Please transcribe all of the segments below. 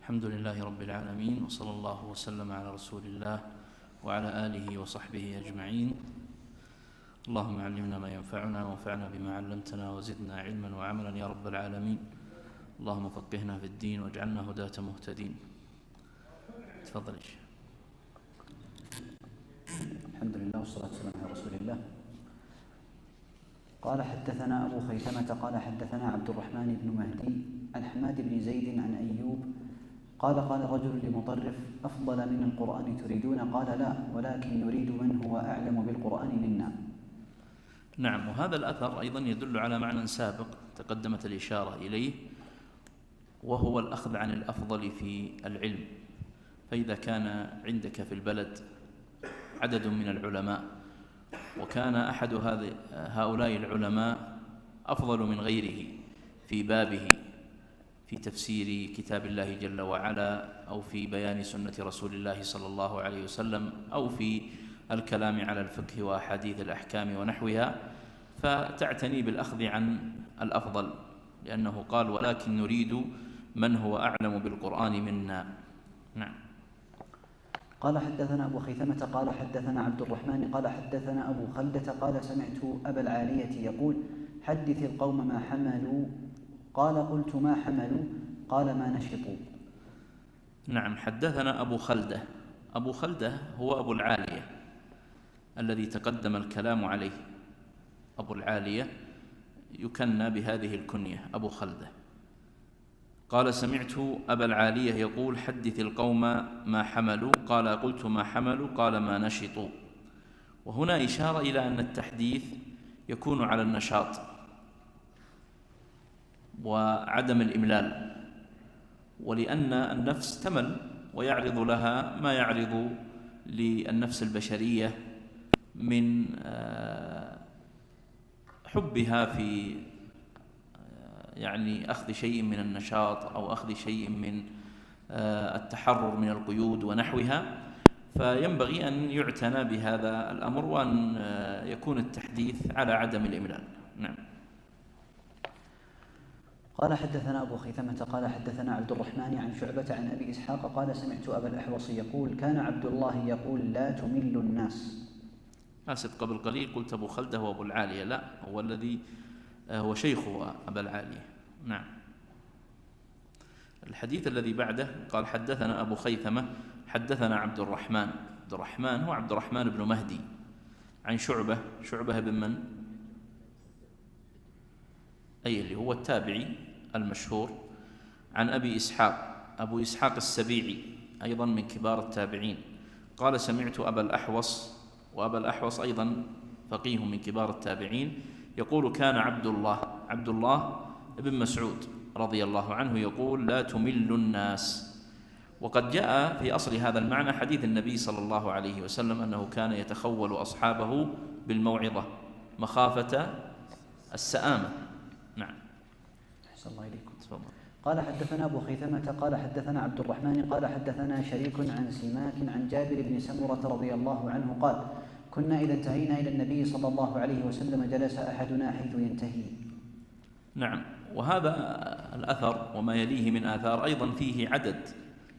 الحمد لله رب العالمين، وصلى الله وسلم على رسول الله وعلى آله وصحبه أجمعين. اللهم علمنا ما ينفعنا وانفعنا بما علمتنا وزدنا علما وعملا يا رب العالمين. اللهم فقهنا في الدين واجعلنا هداة مهتدين. تفضل يا شيخ. الحمد لله والصلاة والسلام على رسول الله. قال حدثنا أبو خيثمة قال حدثنا عبد الرحمن بن مهدي عن حماد بن زيد عن أيوب قال رجل لمطرف: أفضل من القرآن تريدون؟ قال: لا، ولكن نريد من هو أعلم بالقرآن منا. نعم، وهذا الأثر أيضا يدل على معنى سابق تقدمت الإشارة إليه، وهو الأخذ عن الأفضل في العلم. فإذا كان عندك في البلد عدد من العلماء، وكان أحد هؤلاء العلماء أفضل من غيره في بابه، في تفسير كتاب الله جل وعلا، أو في بيان سنة رسول الله صلى الله عليه وسلم، أو في الكلام على الفقه وأحاديث الأحكام ونحوها، فتعتني بالأخذ عن الأفضل، لأنه قال: ولكن نريد من هو أعلم بالقرآن منا. نعم. قال حدثنا أبو خيثمة قال حدثنا عبد الرحمن قال حدثنا أبو خلدة قال سمعت أبا العالية يقول: حدث القوم ما حملوا. قال: قلت: ما حملوا؟ قال: ما نشطوا. نعم، حدثنا أبو خلدة. أبو خلدة هو أبو العالية الذي تقدم الكلام عليه. أبو العالية يكنى بهذه الكنية، أبو خلدة. قال: سمعت أبا العالية يقول: حدث القوم ما حملوا. قال: قلت: ما حملوا؟ قال: ما نشطوا. وهنا إشارة إلى أن التحديث يكون على النشاط وعدم الإملال، ولأن النفس تمل ويعرض لها ما يعرض للنفس البشرية من حبها في أخذ شيء من النشاط أو أخذ شيء من التحرر من القيود ونحوها، فينبغي أن يعتنى بهذا الأمر، وأن يكون التحديث على عدم الإملال. نعم. قال حدثنا أبو خيثمة قال حدثنا عبد الرحمن عن شعبة عن أبي إسحاق قال: سمعت أبا الأحوص يقول: كان عبد الله يقول: لا تمل الناس. آسف، قبل قليل قلت أبو خلدة وأبو العالية، لا، هو الذي هو شيخ أبا العالية. نعم. الحديث الذي بعده قال: حدثنا أبو خيثمة حدثنا عبد الرحمن. عبد الرحمن هو عبد الرحمن بن مهدي عن شعبة بن من؟ أي اللي هو التابعي المشهور، عن أبي إسحاق، أبو إسحاق السبيعي، أيضا من كبار التابعين. قال: سمعت أبا الأحوص، وأبا الأحوص أيضا فقيه من كبار التابعين، يقول: كان عبد الله بن مسعود رضي الله عنه يقول: لا تمل الناس. وقد جاء في أصل هذا المعنى حديث النبي صلى الله عليه وسلم أنه كان يتخول أصحابه بالموعظة مخافة السآمة. نعم. أحسن الله إليكم. تفضل. قال حدثنا أبو خيثمة قال حدثنا عبد الرحمن قال حدثنا شريك عن سماك عن جابر بن سمرة رضي الله عنه قال: كنا إذا انتهينا إلى النبي صلى الله عليه وسلم جلس أحدنا حيث ينتهي. نعم. وهذا الأثر وما يليه من آثار أيضا فيه عدد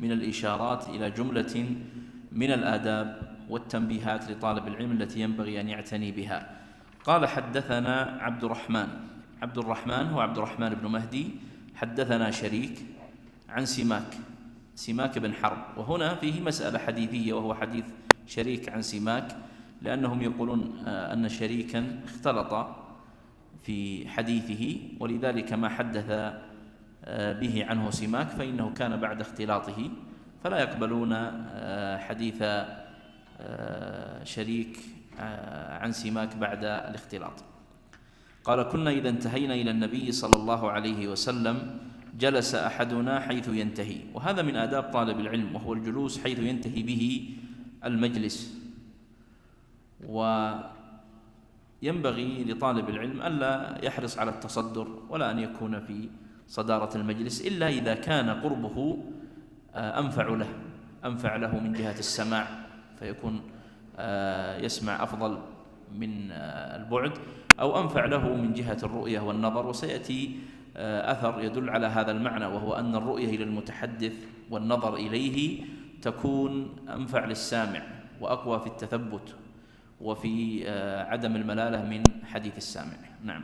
من الإشارات إلى جملة من الآداب والتنبيهات لطالب العلم التي ينبغي أن يعتني بها. قال: حدثنا عبد الرحمن هو عبد الرحمن بن مهدي، حدثنا شريك عن سماك بن حرب. وهنا فيه مسألة حديثية، وهو حديث شريك عن سماك، لأنهم يقولون أن شريكا اختلط في حديثه، ولذلك ما حدث به عنه سماك فإنه كان بعد اختلاطه، فلا يقبلون حديث شريك عن سماك بعد الاختلاط. قال: كنا إذا انتهينا إلى النبي صلى الله عليه وسلم جلس أحدنا حيث ينتهي. وهذا من آداب طالب العلم، وهو الجلوس حيث ينتهي به المجلس. وينبغي لطالب العلم ألا يحرص على التصدر ولا أن يكون في صدارة المجلس، إلا إذا كان قربه أنفع له من جهة السماع، فيكون يسمع أفضل من البعد، أو أنفع له من جهة الرؤية والنظر. وسيأتي أثر يدل على هذا المعنى، وهو أن الرؤية إلى المتحدث والنظر إليه تكون أنفع للسامع وأقوى في التثبت وفي عدم الملالة من حديث السامع. نعم.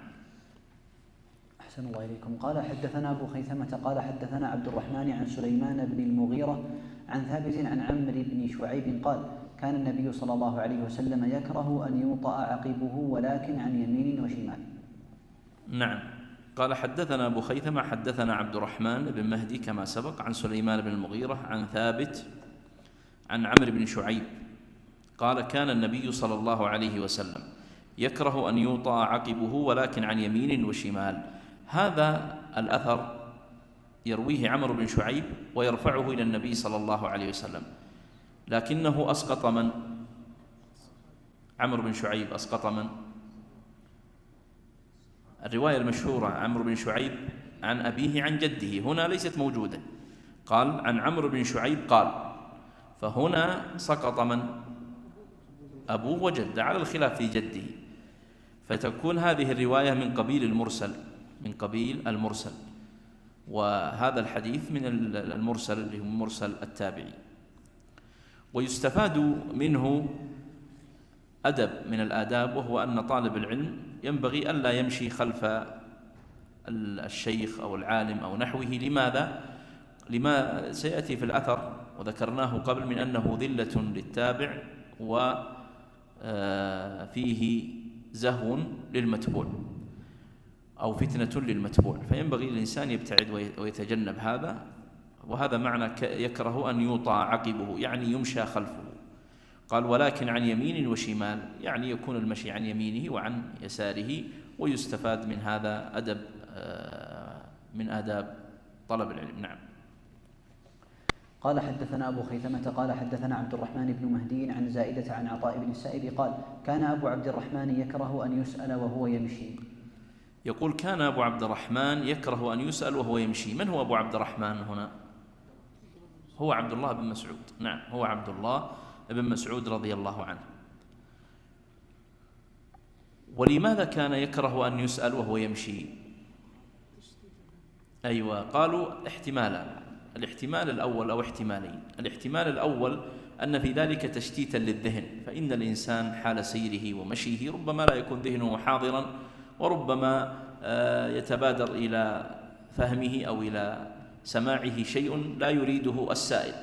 أحسن الله إليكم. قال حدثنا أبو خيثمة قال حدثنا عبد الرحمن عن سليمان بن المغيرة عن ثابت عن عمرو بن شعيب قال كان النبي صلى الله عليه وسلم يكره أن يوطأ عقبه ولكن عن يمين وشمال. نعم. قال حدثنا أبو خيثمة حدثنا عبد الرحمن بن مهدي كما سبق عن سليمان بن المغيرة عن ثابت عن عمرو بن شعيب قال كان النبي صلى الله عليه وسلم يكره أن يوطأ عقبه ولكن عن يمين وشمال. هذا الأثر يرويه عمرو بن شعيب ويرفعه إلى النبي صلى الله عليه وسلم، لكنه أسقط من؟ عمرو بن شعيب أسقط من؟ الرواية المشهورة عمرو بن شعيب عن أبيه عن جده هنا ليست موجودة، قال عن عمرو بن شعيب قال، فهنا سقط من؟ أبوه وجد على الخلاف في جده، فتكون هذه الرواية من قبيل المرسل، وهذا الحديث من المرسل اللي هو مرسل التابعي. ويستفاد منه أدب من الآداب، وهو أن طالب العلم ينبغي ألا يمشي خلف الشيخ أو العالم أو نحوه. لماذا؟ لما سيأتي في الأثر وذكرناه قبل من أنه ذلة للتابع وفيه زهو للمتبوع أو فتنة للمتبوع، فينبغي للإنسان يبتعد ويتجنب هذا. وهذا معنى يكره أن يوطأ عقبه، يعني يمشى خلفه. قال ولكن عن يمين وشمال، يعني يكون المشي عن يمينه وعن يساره. ويستفاد من هذا أدب من آداب طلب العلم. نعم. قال حدثنا أبو خيثمة قال حدثنا عبد الرحمن بن مهدي عن زائدة عن عطاء بن السائب قال كان أبو عبد الرحمن يكره أن يسأل وهو يمشي. يقول كان أبو عبد الرحمن يكره أن يسأل وهو يمشي. من هو أبو عبد الرحمن هنا؟ هو عبد الله بن مسعود. نعم، هو عبد الله بن مسعود رضي الله عنه. ولماذا كان يكره أن يسأل وهو يمشي؟ أيوة، قالوا احتمالا. الاحتمال الأول أو احتمالين. الاحتمال الأول أن في ذلك تشتيتا للذهن، فإن الإنسان حال سيره ومشيه ربما لا يكون ذهنه حاضرا، وربما يتبادر إلى فهمه أو إلى سماعه شيء لا يريده السائل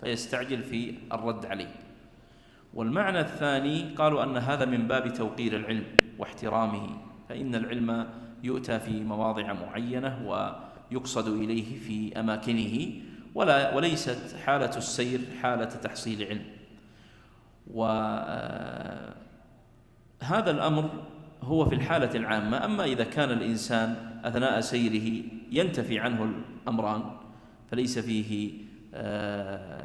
فيستعجل في الرد عليه. والمعنى الثاني قالوا أن هذا من باب توقير العلم واحترامه، فإن العلم يؤتى في مواضع معينة ويقصد إليه في أماكنه، وليست حالة السير حالة تحصيل علم. وهذا الأمر هو في الحالة العامة. أما إذا كان الإنسان أثناء سيره ينتفي عنه الأمران فليس فيه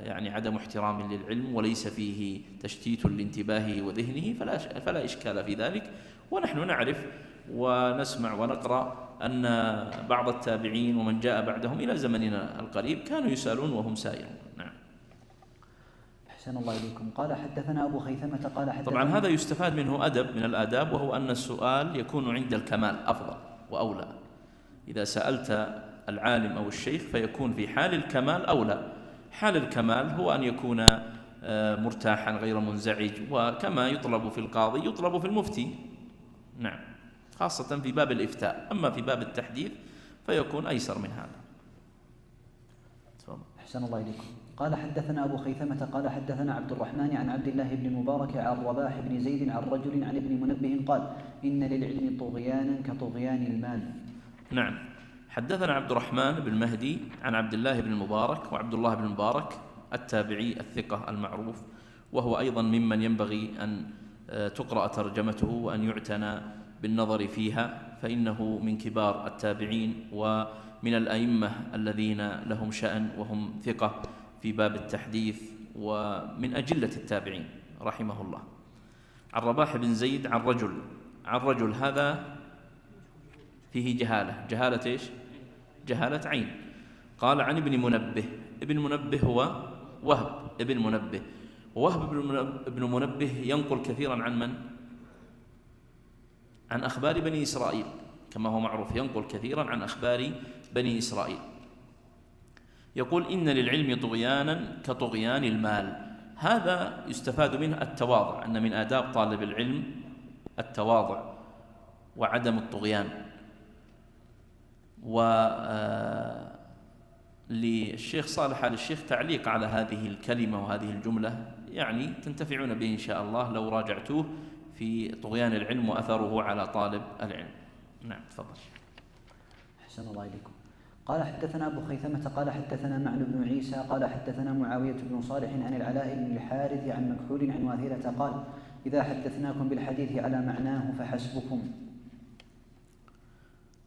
يعني عدم احترام للعلم، وليس فيه تشتيت لانتباهه وذهنه، فلا إشكال في ذلك. ونحن نعرف ونسمع ونقرأ أن بعض التابعين ومن جاء بعدهم إلى زمننا القريب كانوا يسألون وهم سائرون. نعم. أحسن الله إليكم. قال حدثنا أبو خيثمة قال حدثنا. طبعا هذا يستفاد منه أدب من الآداب، وهو أن السؤال يكون عند الكمال أفضل وأولى. إذا سألت العالم أو الشيخ فيكون في حال الكمال أولى. حال الكمال هو أن يكون مرتاحا غير منزعج، وكما يطلب في القاضي يطلب في المفتي. نعم، خاصة في باب الإفتاء. أما في باب التحديث فيكون أيسر من هذا. أحسن الله إليكم. قال حدثنا أبو خيثمة قال حدثنا عبد الرحمن عن عبد الله بن مبارك عن رباح بن زيد عن رجل عن ابن منبه قال إن للعلم طغيانا كطغيان المال. نعم. حدثنا عبد الرحمن بن مهدي عن عبد الله بن المبارك، وعبد الله بن المبارك التابعي الثقة المعروف، وهو أيضا ممن ينبغي أن تقرأ ترجمته وأن يعتنى بالنظر فيها، فإنه من كبار التابعين ومن الأئمة الذين لهم شأن وهم ثقة في باب التحديث، ومن أجلة التابعين رحمه الله. عن رباح بن زيد عن رجل هذا فيه جهالة إيش؟ جهالة عين. قال عن ابن منبه هو وهب ابن منبه، ووهب ابن منبه ينقل كثيرا عن من؟ عن أخبار بني إسرائيل، كما هو معروف، ينقل كثيرا عن أخبار بني إسرائيل. يقول إن للعلم طغيانا كطغيان المال. هذا يستفاد منه التواضع، أن من آداب طالب العلم التواضع وعدم الطغيان. للشيخ صالح آل الشيخ تعليق على هذه الكلمة وهذه الجملة، يعني تنتفعون به إن شاء الله لو راجعتوه في طغيان العلم وأثره على طالب العلم. نعم تفضل. أحسن الله إليكم. قال حدثنا أبو خيثمة قال حدثنا معن بن عيسى قال حدثنا معاوية بن صالح عن العلاء بن الحارث عن مكحول عن واثلة قال إذا حدثناكم بالحديث على معناه فحسبكم.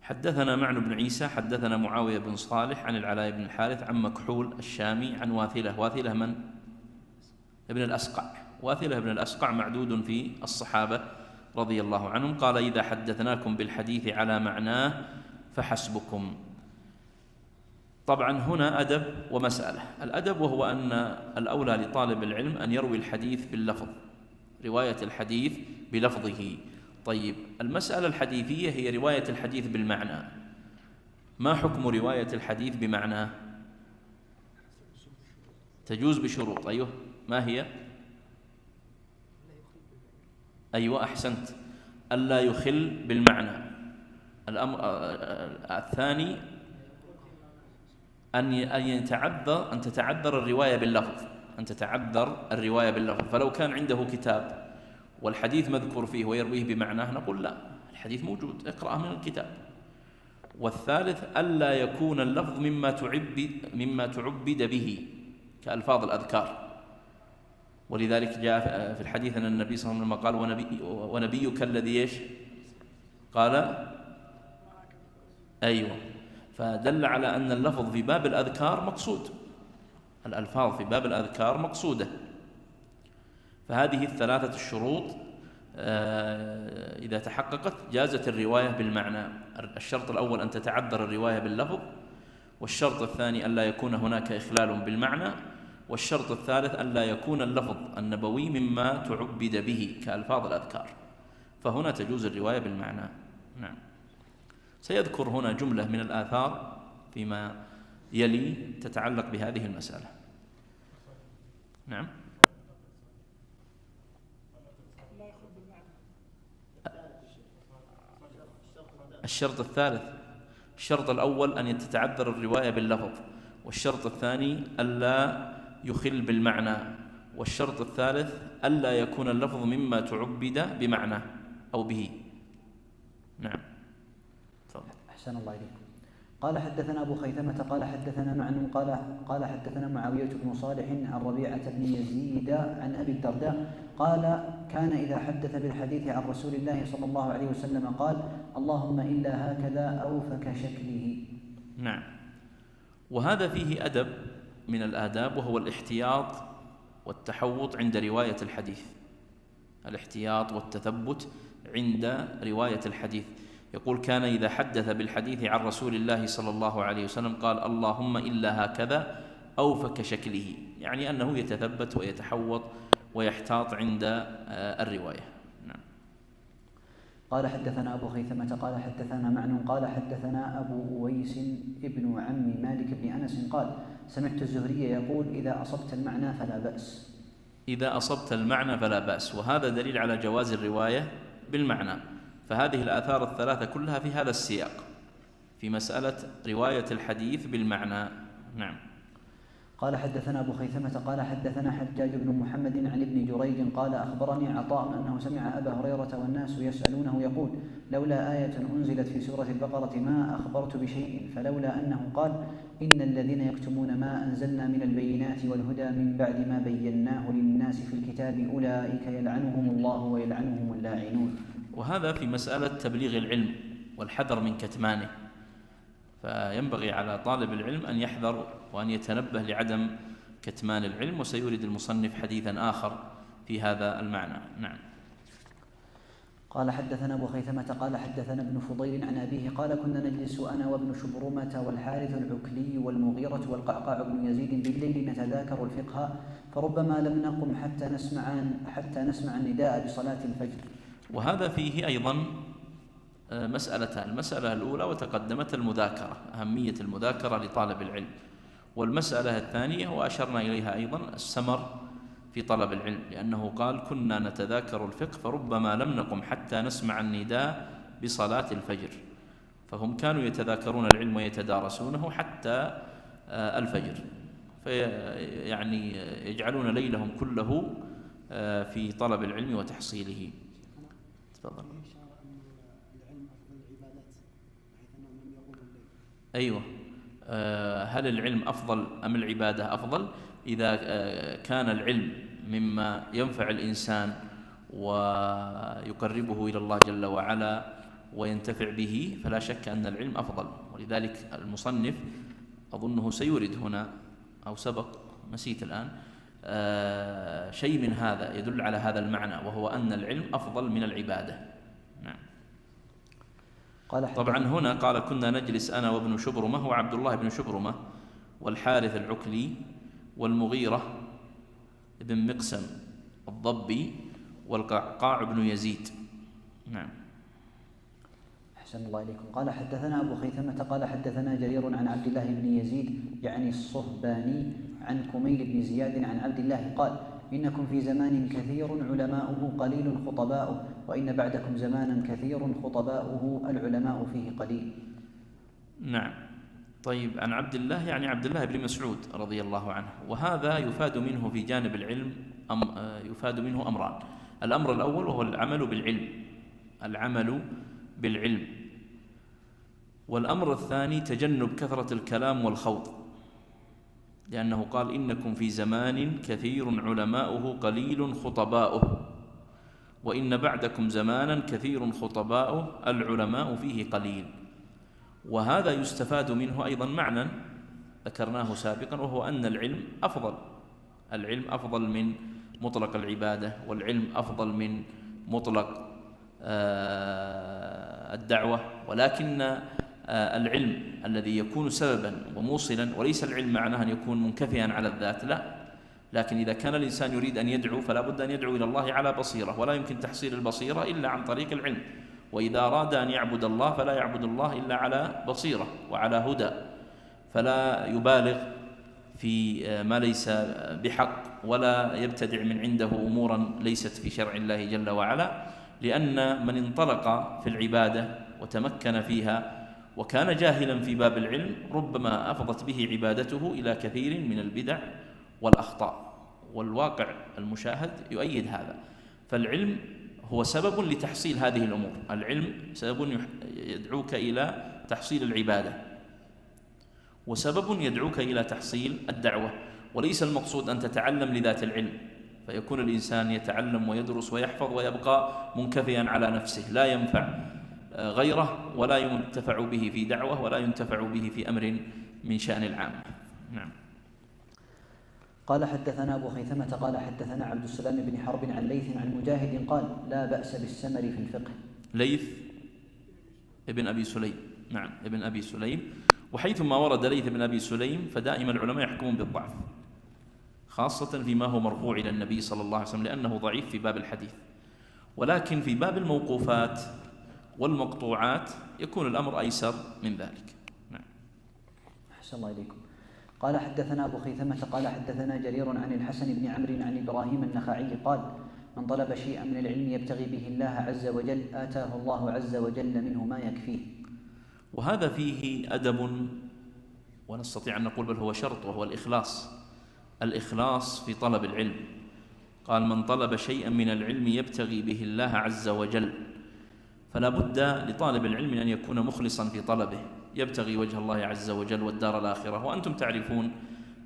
حدثنا معن بن عيسى حدثنا معاوية بن صالح عن العلاء بن الحارث عن مكحول الشامي عن واثلة. واثلة من؟ ابن الأسقع. واثلة ابن الأسقع معدود في الصحابة رضي الله عنهم. قال إذا حدثناكم بالحديث على معناه فحسبكم. طبعا هنا أدب ومسألة. الأدب وهو أن الأولى لطالب العلم أن يروي الحديث باللفظ، رواية الحديث بلفظه. طيب المسألة الحديثية هي رواية الحديث بالمعنى. ما حكم رواية الحديث بمعناه؟ تجوز بشروط. أيوه، ما هي؟ أيوه أحسنت، ألا يخل بالمعنى. الأمر الثاني أن تتعذر الرواية باللفظ، أن تتعذر الرواية باللفظ. فلو كان عنده كتاب والحديث مذكور فيه ويرويه بمعناه نقول لا، الحديث موجود اقرأه من الكتاب. والثالث ألا يكون اللفظ مما تعبد به كألفاظ الأذكار. ولذلك جاء في الحديث أن النبي صلى الله عليه وسلم قال ونبيك الذي إيش؟ قال أيوه. فدل على أن اللفظ في باب الأذكار مقصود، الألفاظ في باب الأذكار مقصودة. فهذه الثلاثة الشروط إذا تحققت جازت الرواية بالمعنى. الشرط الأول أن تتعذر الرواية باللفظ، والشرط الثاني أن لا يكون هناك إخلال بالمعنى، والشرط الثالث أن لا يكون اللفظ النبوي مما تعبد به كألفاظ الأذكار، فهنا تجوز الرواية بالمعنى. نعم. سيذكر هنا جملة من الآثار فيما يلي تتعلق بهذه المسألة. نعم. الشرط الثالث، الشرط الأول أن تتعذر الرواية باللفظ، والشرط الثاني ألا يخل بالمعنى، والشرط الثالث ألا يكون اللفظ مما تعبد بمعنى أو به. نعم. أحسن الله إليكم. قال حدثنا أبو خيثمة قال حدثنا معن قال حدثنا معاوية بن صالح عن ربيعة بن يزيد عن أبي الدرداء قال كان إذا حدث بالحديث عن رسول الله صلى الله عليه وسلم قال اللهم إلا هكذا أوفك شكله. نعم. وهذا فيه أدب من الآداب، وهو الاحتياط والتحوط عند رواية الحديث. الاحتياط والتثبت عند رواية الحديث. يقول كان إذا حدث بالحديث عن رسول الله صلى الله عليه وسلم قال اللهم إلا هكذا أوفك شكله، يعني أنه يتثبت ويتحوط ويحتاط عند الرواية. نعم. قال حدثنا أبو خيثمة قال حدثنا معن قال حدثنا أبو أويس ابن عم مالك بن أنس قال سمعت الزهري يقول إذا أصبت المعنى فلا بأس. إذا أصبت المعنى فلا بأس، وهذا دليل على جواز الرواية بالمعنى. فهذه الآثار الثلاثة كلها في هذا السياق، في مسألة رواية الحديث بالمعنى. نعم. قال حدثنا أبو خيثمة قال حدثنا حجاج بن محمد عن ابن جريج قال أخبرني عطاء أنه سمع أبا هريرة والناس يسألونه يقول لولا آية أنزلت في سورة البقرة ما أخبرت بشيء، فلولا أنه قال إن الذين يكتمون ما أنزلنا من البينات والهدى من بعد ما بيناه للناس في الكتاب أولئك يلعنهم الله ويلعنهم اللاعنون. وهذا في مسألة تبليغ العلم والحذر من كتمانه، فينبغي على طالب العلم أن يحذر وأن يتنبه لعدم كتمان العلم. وسيورد المصنف حديثا آخر في هذا المعنى. نعم. قال حدثنا أبو خيثمة قال حدثنا ابن فضيل عن أبيه قال كنا نجلس أنا وابن شبرمة والحارث العكلي والمغيرة والقعقاع بن يزيد بالليل نتذاكر الفقه، فربما لم نقم حتى نسمع النداء بصلاة الفجر. وهذا فيه أيضا مسألتان. المسألة الأولى وتقدمت المذاكرة، أهمية المذاكرة لطالب العلم، والمسألة الثانية وأشرنا إليها أيضا السمر في طلب العلم، لأنه قال كنا نتذاكر الفقه فربما لم نقم حتى نسمع النداء بصلاة الفجر، فهم كانوا يتذاكرون العلم ويتدارسونه حتى الفجر، فيعني يجعلون ليلهم كله في طلب العلم وتحصيله. تفضل. أيوة، هل العلم أفضل أم العبادة أفضل؟ إذا كان العلم مما ينفع الإنسان ويقربه إلى الله جل وعلا وينتفع به فلا شك أن العلم أفضل، ولذلك المصنف أظنه سيورد هنا أو سبق نسيت الآن شيء من هذا يدل على هذا المعنى، وهو أن العلم أفضل من العبادة. نعم. طبعا هنا قال كنا نجلس أنا وابن شبرمة، هو عبد الله بن شبرمة والحارث العكلي والمغيرة بن مقسم الضبي والقعقاع بن يزيد. نعم. أحسن الله إليكم. قال حدثنا أبو خيثمة قال حدثنا جرير عن عبد الله بن يزيد يعني الصهباني عن كميل بن زياد عن عبد الله قال إنكم في زمان كثير علماؤه قليل خطباؤه، وإن بعدكم زمانا كثير خطباؤه العلماء فيه قليل. نعم. طيب، عن عبد الله يعني عبد الله بن مسعود رضي الله عنه، وهذا يفاد منه في جانب العلم يفاد منه أمران. الأمر الأول وهو العمل بالعلم، العمل بالعلم، والأمر الثاني تجنب كثرة الكلام والخوض، لأنه قال إنكم في زمان كثير علماؤه قليل خطباؤه، وإن بعدكم زمانا كثير خطباؤه العلماء فيه قليل. وهذا يستفاد منه أيضا معنى ذكرناه سابقا، وهو أن العلم أفضل، العلم أفضل من مطلق العبادة، والعلم أفضل من مطلق الدعوة، ولكن العلم الذي يكون سببا وموصلا، وليس العلم معناه أن يكون منكفئا على الذات، لا، لكن إذا كان الإنسان يريد أن يدعو فلا بد أن يدعو إلى الله على بصيرة، ولا يمكن تحصيل البصيرة إلا عن طريق العلم، وإذا أراد أن يعبد الله فلا يعبد الله إلا على بصيرة وعلى هدى، فلا يبالغ في ما ليس بحق، ولا يبتدع من عنده أمورا ليست في شرع الله جل وعلا، لأن من انطلق في العبادة وتمكن فيها وكان جاهلا في باب العلم ربما أفضت به عبادته إلى كثير من البدع والأخطاء، والواقع المشاهد يؤيد هذا. فالعلم هو سبب لتحصيل هذه الأمور، العلم سبب يدعوك إلى تحصيل العبادة، وسبب يدعوك إلى تحصيل الدعوة، وليس المقصود أن تتعلم لذات العلم فيكون الإنسان يتعلم ويدرس ويحفظ ويبقى منكفيا على نفسه، لا ينفع غيره ولا ينتفع به في دعوة ولا ينتفع به في أمر من شأن العام. نعم. قال حدثنا أبو خيثمة قال حدثنا عبد السلام بن حرب عن ليث عن مجاهد قال لا بأس بالسمر في الفقه. ليث ابن أبي سليم، نعم ابن أبي سليم، وحيثما ورد ليث بن أبي سليم فدائما العلماء يحكمون بالضعف، خاصة فيما هو مرفوع إلى النبي صلى الله عليه وسلم، لأنه ضعيف في باب الحديث، ولكن في باب الموقوفات والمقطوعات يكون الأمر أيسر من ذلك. نعم. أحسن الله إليكم. قال حدثنا أبو خيثمة قال حدثنا جرير عن الحسن بن عمرو عن إبراهيم النخعي قال من طلب شيئا من العلم يبتغي به الله عز وجل آتاه الله عز وجل منه ما يكفيه. وهذا فيه أدب، ونستطيع أن نقول بل هو شرط، وهو الإخلاص في طلب العلم. قال من طلب شيئا من العلم يبتغي به الله عز وجل، فلا بد لطالب العلم أن يكون مخلصا في طلبه، يبتغي وجه الله عز وجل والدار الآخرة. وأنتم تعرفون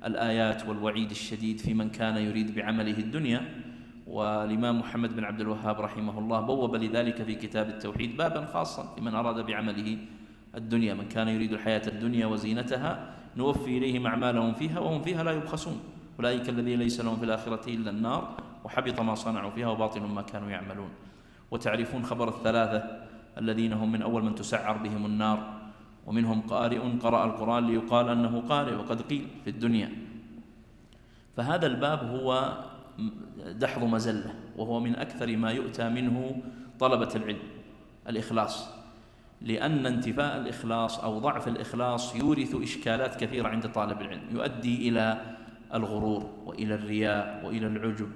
الآيات والوعيد الشديد في من كان يريد بعمله الدنيا، والإمام محمد بن عبد الوهاب رحمه الله بوب لذلك في كتاب التوحيد بابا خاصا لمن أراد بعمله الدنيا، من كان يريد الحياة الدنيا وزينتها نوفي إليهم أعمالهم فيها وهم فيها لا يبخسون، أولئك الذين ليس لهم في الآخرة إلا النار وحبط ما صنعوا فيها وباطل ما كانوا يعملون. وتعرفون خبر الثلاثة الذين هم من أول من تسعر بهم النار، ومنهم قارئ قرأ القرآن ليقال أنه قارئ وقد قيل في الدنيا. فهذا الباب هو دحض مزلة، وهو من أكثر ما يؤتى منه طلبة العلم، الإخلاص. لأن انتفاء الإخلاص أو ضعف الإخلاص يورث إشكالات كثيرة عند طالب العلم، يؤدي إلى الغرور وإلى الرياء وإلى العجب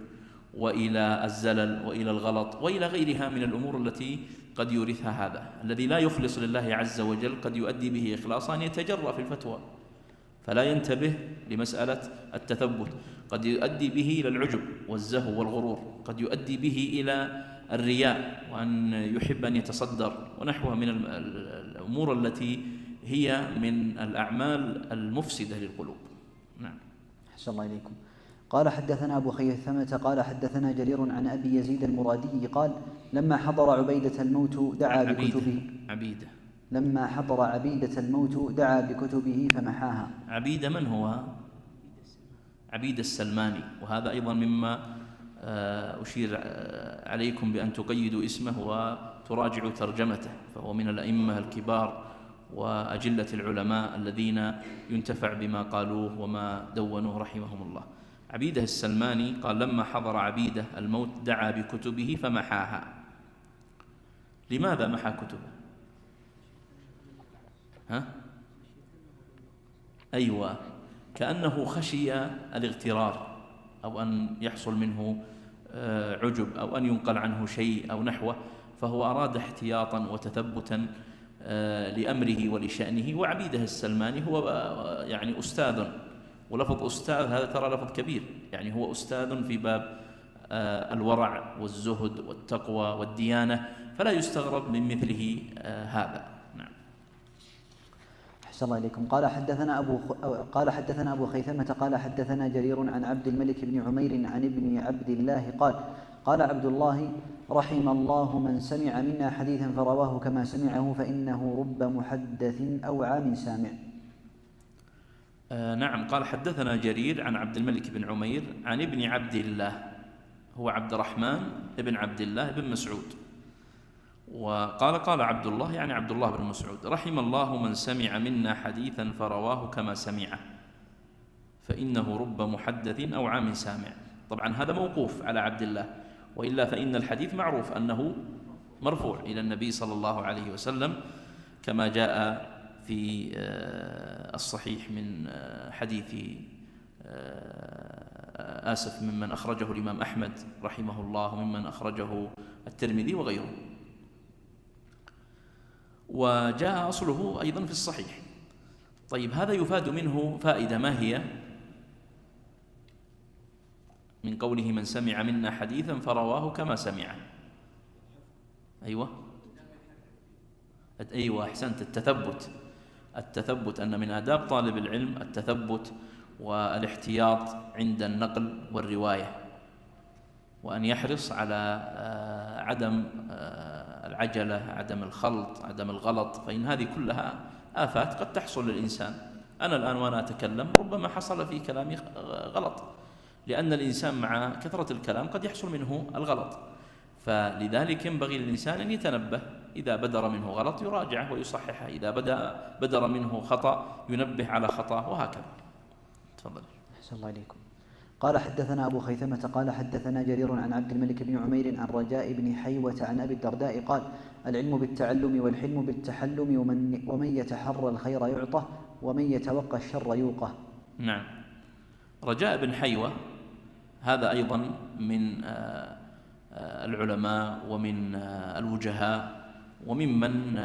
وإلى الزلل وإلى الغلط وإلى غيرها من الأمور التي قد يورثها هذا. الذي لا يخلص لله عز وجل قد يؤدي به إخلاصا أن يتجرأ في الفتوى فلا ينتبه لمسألة التثبت، قد يؤدي به إلى العجب والزهو والغرور، قد يؤدي به إلى الرياء وأن يحب أن يتصدر ونحوها من الأمور التي هي من الأعمال المفسدة للقلوب. نعم. أحسن الله إليكم. قال حدثنا أبو خيثمة قال حدثنا جرير عن أبي يزيد المرادي قال لما حضر عبيدة الموت دعا بكتبه. لما حضر عبيدة الموت دعا بكتبه فمحاها. عبيدة من هو؟ عبيد السلماني، وهذا أيضا مما أشير عليكم بأن تقيدوا اسمه وتراجعوا ترجمته، فهو من الأئمة الكبار وأجلة العلماء الذين ينتفع بما قالوه وما دونوه رحمهم الله. عبيدة السلماني قال لما حضر عبيدة الموت دعا بكتبه فمحاها. لماذا محى كتبه؟ أيوة، كأنه خشي الاغترار أو أن يحصل منه عجب أو أن ينقل عنه شيء أو نحوه، فهو أراد احتياطا وتثبتا لأمره ولشأنه. وعبيده السلماني هو يعني أستاذ، ولفظ أستاذ هذا ترى لفظ كبير، يعني هو أستاذ في باب الورع والزهد والتقوى والديانة، فلا يستغرب من مثله هذا. نعم. أحسن الله إليكم. قال حدثنا أبو خيثمة قال حدثنا جرير عن عبد الملك بن عمير عن ابن عبد الله قال عبد الله رحم الله من سمع منا حديثا فرواه كما سمعه فإنه رب محدث أو عام سامع. نعم. قال حدثنا جرير عن عبد الملك بن عمير عن ابن عبد الله، هو عبد الرحمن بن عبد الله بن مسعود، وقال قال عبد الله يعني عبد الله بن مسعود رحم الله من سمع منا حديثا فرواه كما سمعه فإنه رب محدث أو عام سامع. طبعا هذا موقوف على عبد الله، وإلا فإن الحديث معروف أنه مرفوع إلى النبي صلى الله عليه وسلم كما جاء في الصحيح من حديث ممن أخرجه الإمام أحمد رحمه الله وممن أخرجه الترمذي وغيره، وجاء أصله أيضا في الصحيح. طيب، هذا يفاد منه فائدة، ما هي؟ من قوله من سمع منا حديثا فرواه كما سمعه. أيوة أحسنت. التثبت أن من آداب طالب العلم التثبت والاحتياط عند النقل والرواية، وأن يحرص على عدم العجلة، عدم الخلط، عدم الغلط، فإن هذه كلها آفات قد تحصل للإنسان. أنا الآن وأنا أتكلم ربما حصل في كلامي غلط، لأن الإنسان مع كثرة الكلام قد يحصل منه الغلط، فلذلك ينبغي للإنسان أن يتنبه، إذا بدر منه غلط يراجعه ويصححه، إذا بدر منه خطأ ينبه على خطأ، وهكذا. تفضل. أحسن الله إليكم. قال حدثنا أبو خيثمة قال حدثنا جرير عن عبد الملك بن عمير عن رجاء بن حيوة عن أبي الدرداء قال العلم بالتعلم والحلم بالتحلم، ومن يتحرى الخير يعطه ومن يتوقى الشر يوقه. نعم. رجاء بن حيوة هذا أيضا من العلماء ومن الوجهاء وممن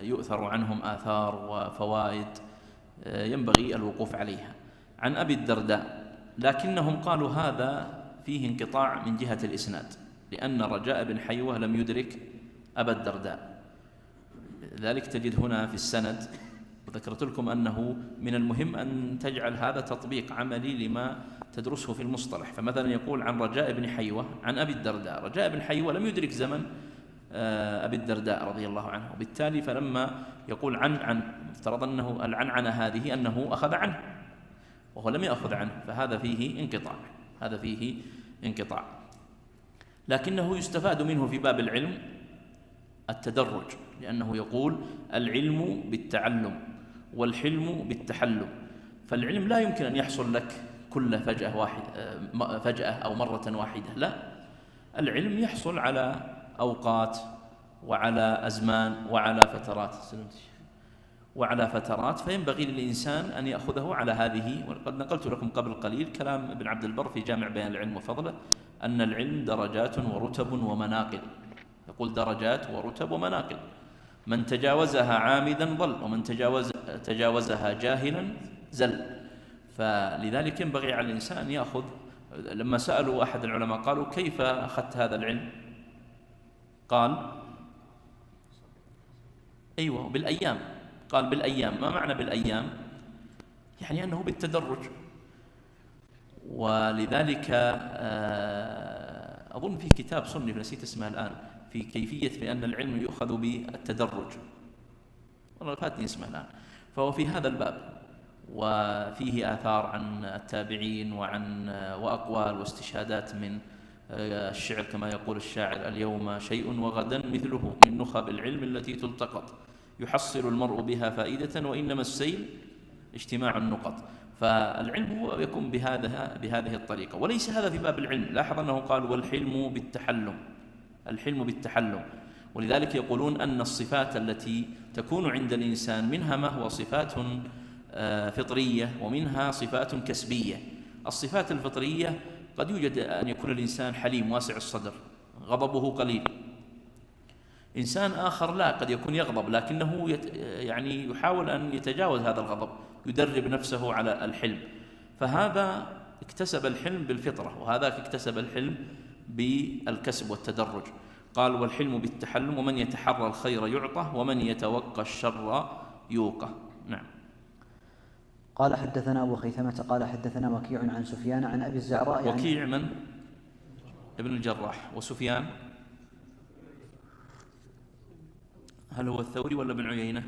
يؤثر عنهم آثار وفوائد ينبغي الوقوف عليها، عن أبي الدرداء، لكنهم قالوا هذا فيه انقطاع من جهة الإسناد، لأن رجاء بن حيوة لم يدرك أبا الدرداء، ذلك تجد هنا في السند. وذكرت لكم أنه من المهم أن تجعل هذا تطبيق عملي لما تدرسه في المصطلح. فمثلا يقول عن رجاء بن حيوة عن أبي الدرداء، رجاء بن حيوة لم يدرك زمن أبي الدرداء رضي الله عنه، وبالتالي فلما يقول عن افترض أنه العنعنة هذه أنه أخذ عنه وهو لم يأخذ عنه، فهذا فيه انقطاع. لكنه يستفاد منه في باب العلم التدرج، لأنه يقول العلم بالتعلم والحلم بالتحلم، فالعلم لا يمكن أن يحصل لك كل فجأة أو مرة واحدة، لا، العلم يحصل على أوقات وعلى أزمان وعلى فترات، فينبغي للإنسان أن يأخذه على هذه. وقد نقلت لكم قبل قليل كلام ابن عبد البر في جامع بيان العلم وفضله، أن العلم درجات ورتب ومناقل. يقول درجات ورتب ومناقل، من تجاوزها عامدا ضل، ومن تجاوزها جاهلا زل. فلذلك ينبغي على الإنسان أن يأخذ. لما سألوا أحد العلماء قالوا كيف أخذت هذا العلم؟ قال أيوة بالأيام. قال بالأيام. ما معنى بالأيام؟ يعني أنه بالتدرج. ولذلك أظن في كتاب صنف نسيت اسمه الآن في كيفية بأن العلم يؤخذ بالتدرج، والله فاتني اسمه الآن. فهو في هذا الباب، وفيه آثار عن التابعين وأقوال واستشهادات من الشعر، كما يقول الشاعر: اليوم شيء وغدا مثله من نخب العلم التي تلتقط، يحصل المرء بها فائدة وإنما السيل اجتماع النقط. فالعلم هو يكون بهذه الطريقة، وليس هذا في باب العلم. لاحظ أنه قال والحلم بالتحلم، الحلم بالتحلم. ولذلك يقولون أن الصفات التي تكون عند الإنسان منها ما هو صفات فطرية ومنها صفات كسبية. الصفات الفطرية قد يوجد أن يكون الإنسان حليم واسع الصدر غضبه قليل. إنسان آخر لا، قد يكون يغضب لكنه يعني يحاول أن يتجاوز هذا الغضب، يدرب نفسه على الحلم. فهذا اكتسب الحلم بالفطرة، وهذاك اكتسب الحلم بالكسب والتدرج. قال والحلم بالتحلم، ومن يتحرى الخير يعطى ومن يتوقى الشر يوقى. نعم. قال حدثنا أبو خيثمة قال حدثنا وكيع عن سفيان عن أبي الزعراء. وكيع من؟ ابن الجراح. وسفيان هل هو الثوري ولا ابن عيينة؟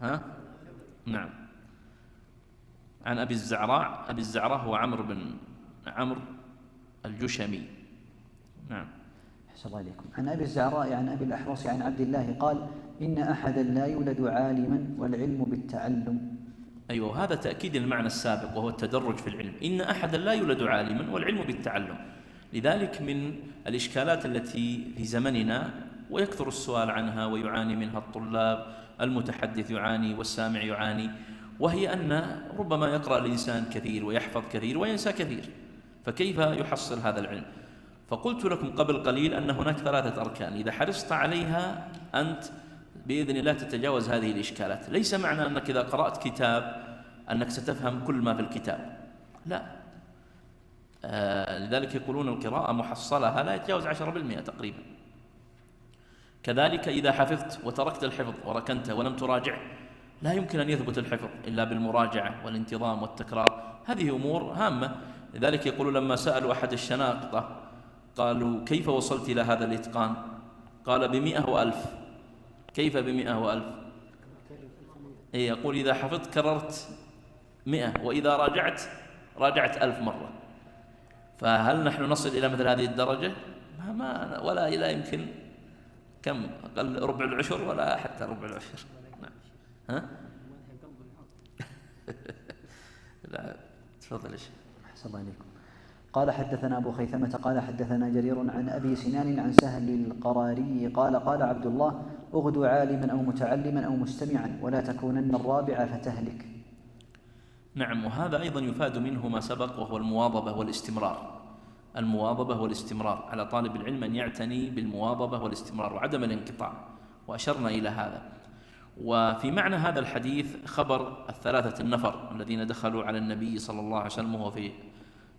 ها؟ نعم. عن أبي الزعراء. أبي الزعراء هو عمرو بن عمرو الجشمي. نعم. أحسن الله إليكم. عن أبي الزعراء عن أبي الأحوص عن عبد الله قال إن أحدا لا يولد عالما والعلم بالتعلم. أيوة، هذا تأكيد المعنى السابق وهو التدرج في العلم. إن أحدا لا يولد عالما والعلم بالتعلم. لذلك من الإشكالات التي في زمننا ويكثر السؤال عنها ويعاني منها الطلاب، المتحدث يعاني والسامع يعاني، وهي أن ربما يقرأ الإنسان كثير ويحفظ كثير وينسى كثير، فكيف يحصل هذا العلم؟ فقلت لكم قبل قليل أن هناك 3 أركان إذا حرصت عليها أنت بإذن الله تتجاوز هذه الإشكالات. ليس معنى أنك إذا قرأت كتاب أنك ستفهم كل ما في الكتاب، لا. لذلك يقولون القراءة محصلها لا يتجاوز 10% تقريبا. كذلك إذا حفظت وتركت الحفظ وركنته ولم تراجع، لا يمكن أن يثبت الحفظ إلا بالمراجعة والانتظام والتكرار. هذه أمور هامة. لذلك يقول لما سألوا أحد الشناقطة قالوا كيف وصلت إلى هذا الإتقان؟ قال 100 و1000. كيف 100 و1000؟ يقول إذا حفظت كررت 100، وإذا راجعت 1000 مرة. فهل نحن نصل إلى مثل هذه الدرجة؟ ما ولا لا يمكن. كم أقل ربع العشر ولا حتى ربع العشر. نعم. ها؟ لا تفضل. إيش؟ أحسن الله إليكم. قال حدثنا أبو خيثمة قال حدثنا جرير عن أبي سنان عن سهل القراري قال قال عبد الله اغدو عالما أو متعلما أو مستمعا ولا تكونن الرابع فتهلك. نعم. وهذا أيضا يفاد منه ما سبق وهو المواظبة والاستمرار. المواظبة والاستمرار على طالب العلم أن يعتني بالمواظبة والاستمرار وعدم الانقطاع، وأشرنا إلى هذا. وفي معنى هذا الحديث خبر 3 النفر الذين دخلوا على النبي صلى الله عليه وسلم وهو في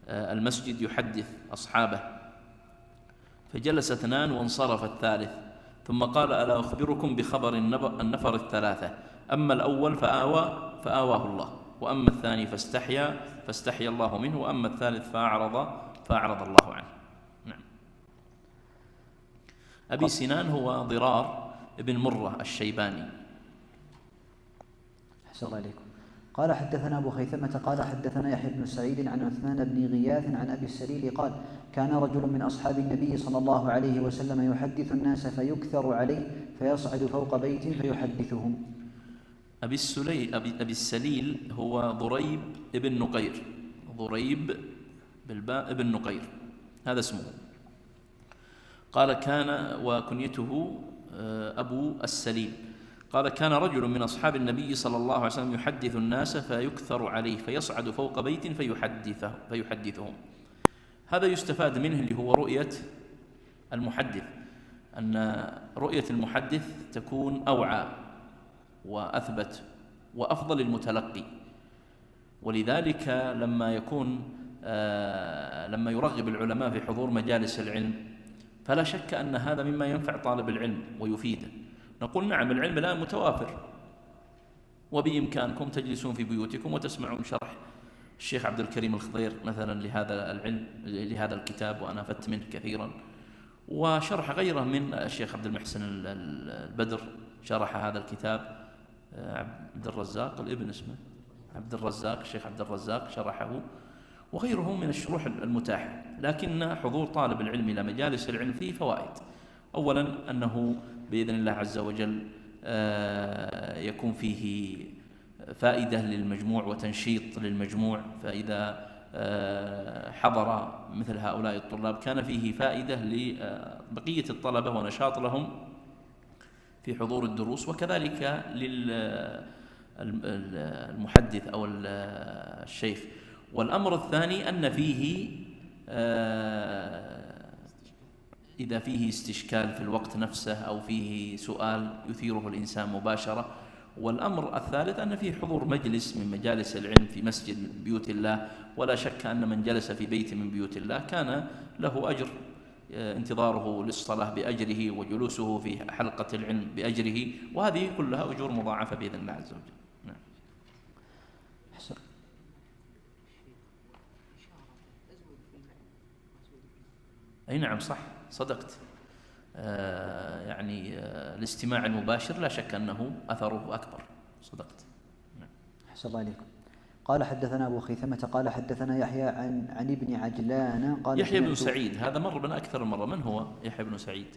المسجد يحدث أصحابه، فجلس 2 وانصرف الثالث، ثم قال ألا أخبركم بخبر النفر 3؟ أما الأول فآواه الله، وأما الثاني فاستحيا الله منه، وأما الثالث فأعرض الله عنه. نعم. أبي سنان هو ضرار ابن مرة الشيباني. أحسن الله إليكم. قال حدثنا أبو خيثمة قال حدثنا يحيى بن سعيد عن عثمان بن غياث عن أبي السليل قال كان رجل من أصحاب النبي صلى الله عليه وسلم يحدث الناس فيكثر عليه فيصعد فوق بيت فيحدثهم. أبي السليل هو ضريب ابن نقير، ضريب بالباء ابن نقير، هذا اسمه. قال كان وكنيته أبو السليم. قال كان رجل من أصحاب النبي صلى الله عليه وسلم يحدث الناس فيكثر عليه فيصعد فوق بيت فيحدثهم. هذا يستفاد منه اللي هو رؤية المحدث، أن رؤية المحدث تكون أوعى وأثبت وأفضل للمتلقي. ولذلك لما يرغب العلماء في حضور مجالس العلم فلا شك أن هذا مما ينفع طالب العلم ويفيده. نقول نعم العلم الآن متوافر، وبإمكانكم تجلسون في بيوتكم وتسمعون شرح الشيخ عبد الكريم الخضير مثلا لهذا العلم لهذا الكتاب، وأنا أفدت منه كثيرا، وشرح غيره من الشيخ عبد المحسن البدر شرح هذا الكتاب، عبد الرزاق الابن اسمه عبد الرزاق، الشيخ عبد الرزاق شرحه، وغيره من الشروح المتاحة. لكن حضور طالب العلم إلى مجالس العلم فيه فوائد. أولا أنه بإذن الله عز وجل يكون فيه فائدة للمجموع وتنشيط للمجموع، فإذا حضر مثل هؤلاء الطلاب كان فيه فائدة لبقية الطلبة ونشاط لهم في حضور الدروس، وكذلك للمحدث أو الشيخ. والأمر الثاني أن فيه إذا فيه استشكال في الوقت نفسه أو فيه سؤال يثيره الإنسان مباشرة. والأمر الثالث أن فيه حضور مجلس من مجالس العلم في مسجد من بيوت الله، ولا شك أن من جلس في بيت من بيوت الله كان له أجر، انتظاره للصلاة بأجره وجلوسه في حلقة العلم بأجره، وهذه كلها أجور مضاعفة بإذن الله عز وجل. نعم. أي نعم صح، صدقت. يعني الاستماع المباشر لا شك أنه أثره أكبر، صدقت. نعم. أحسن الله عليكم. قال حدثنا أبو خيثمة قال حدثنا يحيى عن ابن عجلان قال يحيى بن سعيد، هذا مر بنا أكثر مرة. من هو يحيى بن سعيد؟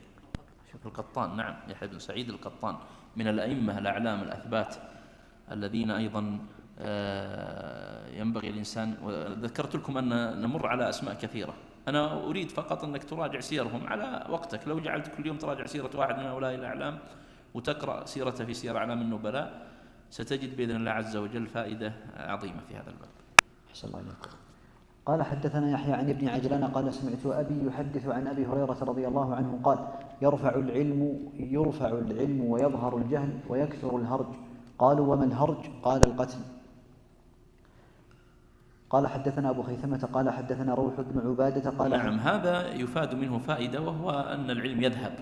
القطان. نعم، يحيى بن سعيد القطان من الأئمة الأعلام الأثبات الذين أيضا ينبغي الإنسان، وذكرت لكم أن نمر على أسماء كثيرة. أنا أريد فقط أنك تراجع سيرهم على وقتك. لو جعلت كل يوم تراجع سيرة واحد من هؤلاء الأعلام وتقرأ سيرته في سير أعلام النبلاء ستجد بإذن الله عز وجل فائدة عظيمة في هذا الباب. أحسن الله عليكم. قال حدثنا يحيى عن ابن عجلان قال سمعت أبي يحدث عن أبي هريرة رضي الله عنه قال يرفع العلم ويظهر الجهل ويكثر الهرج. قالوا وما الهرج؟ قال القتل. قال حدثنا أبو خيثمة قال حدثنا روح بن عبادة قال نعم، هذا يفاد منه فائدة، وهو أن العلم يذهب،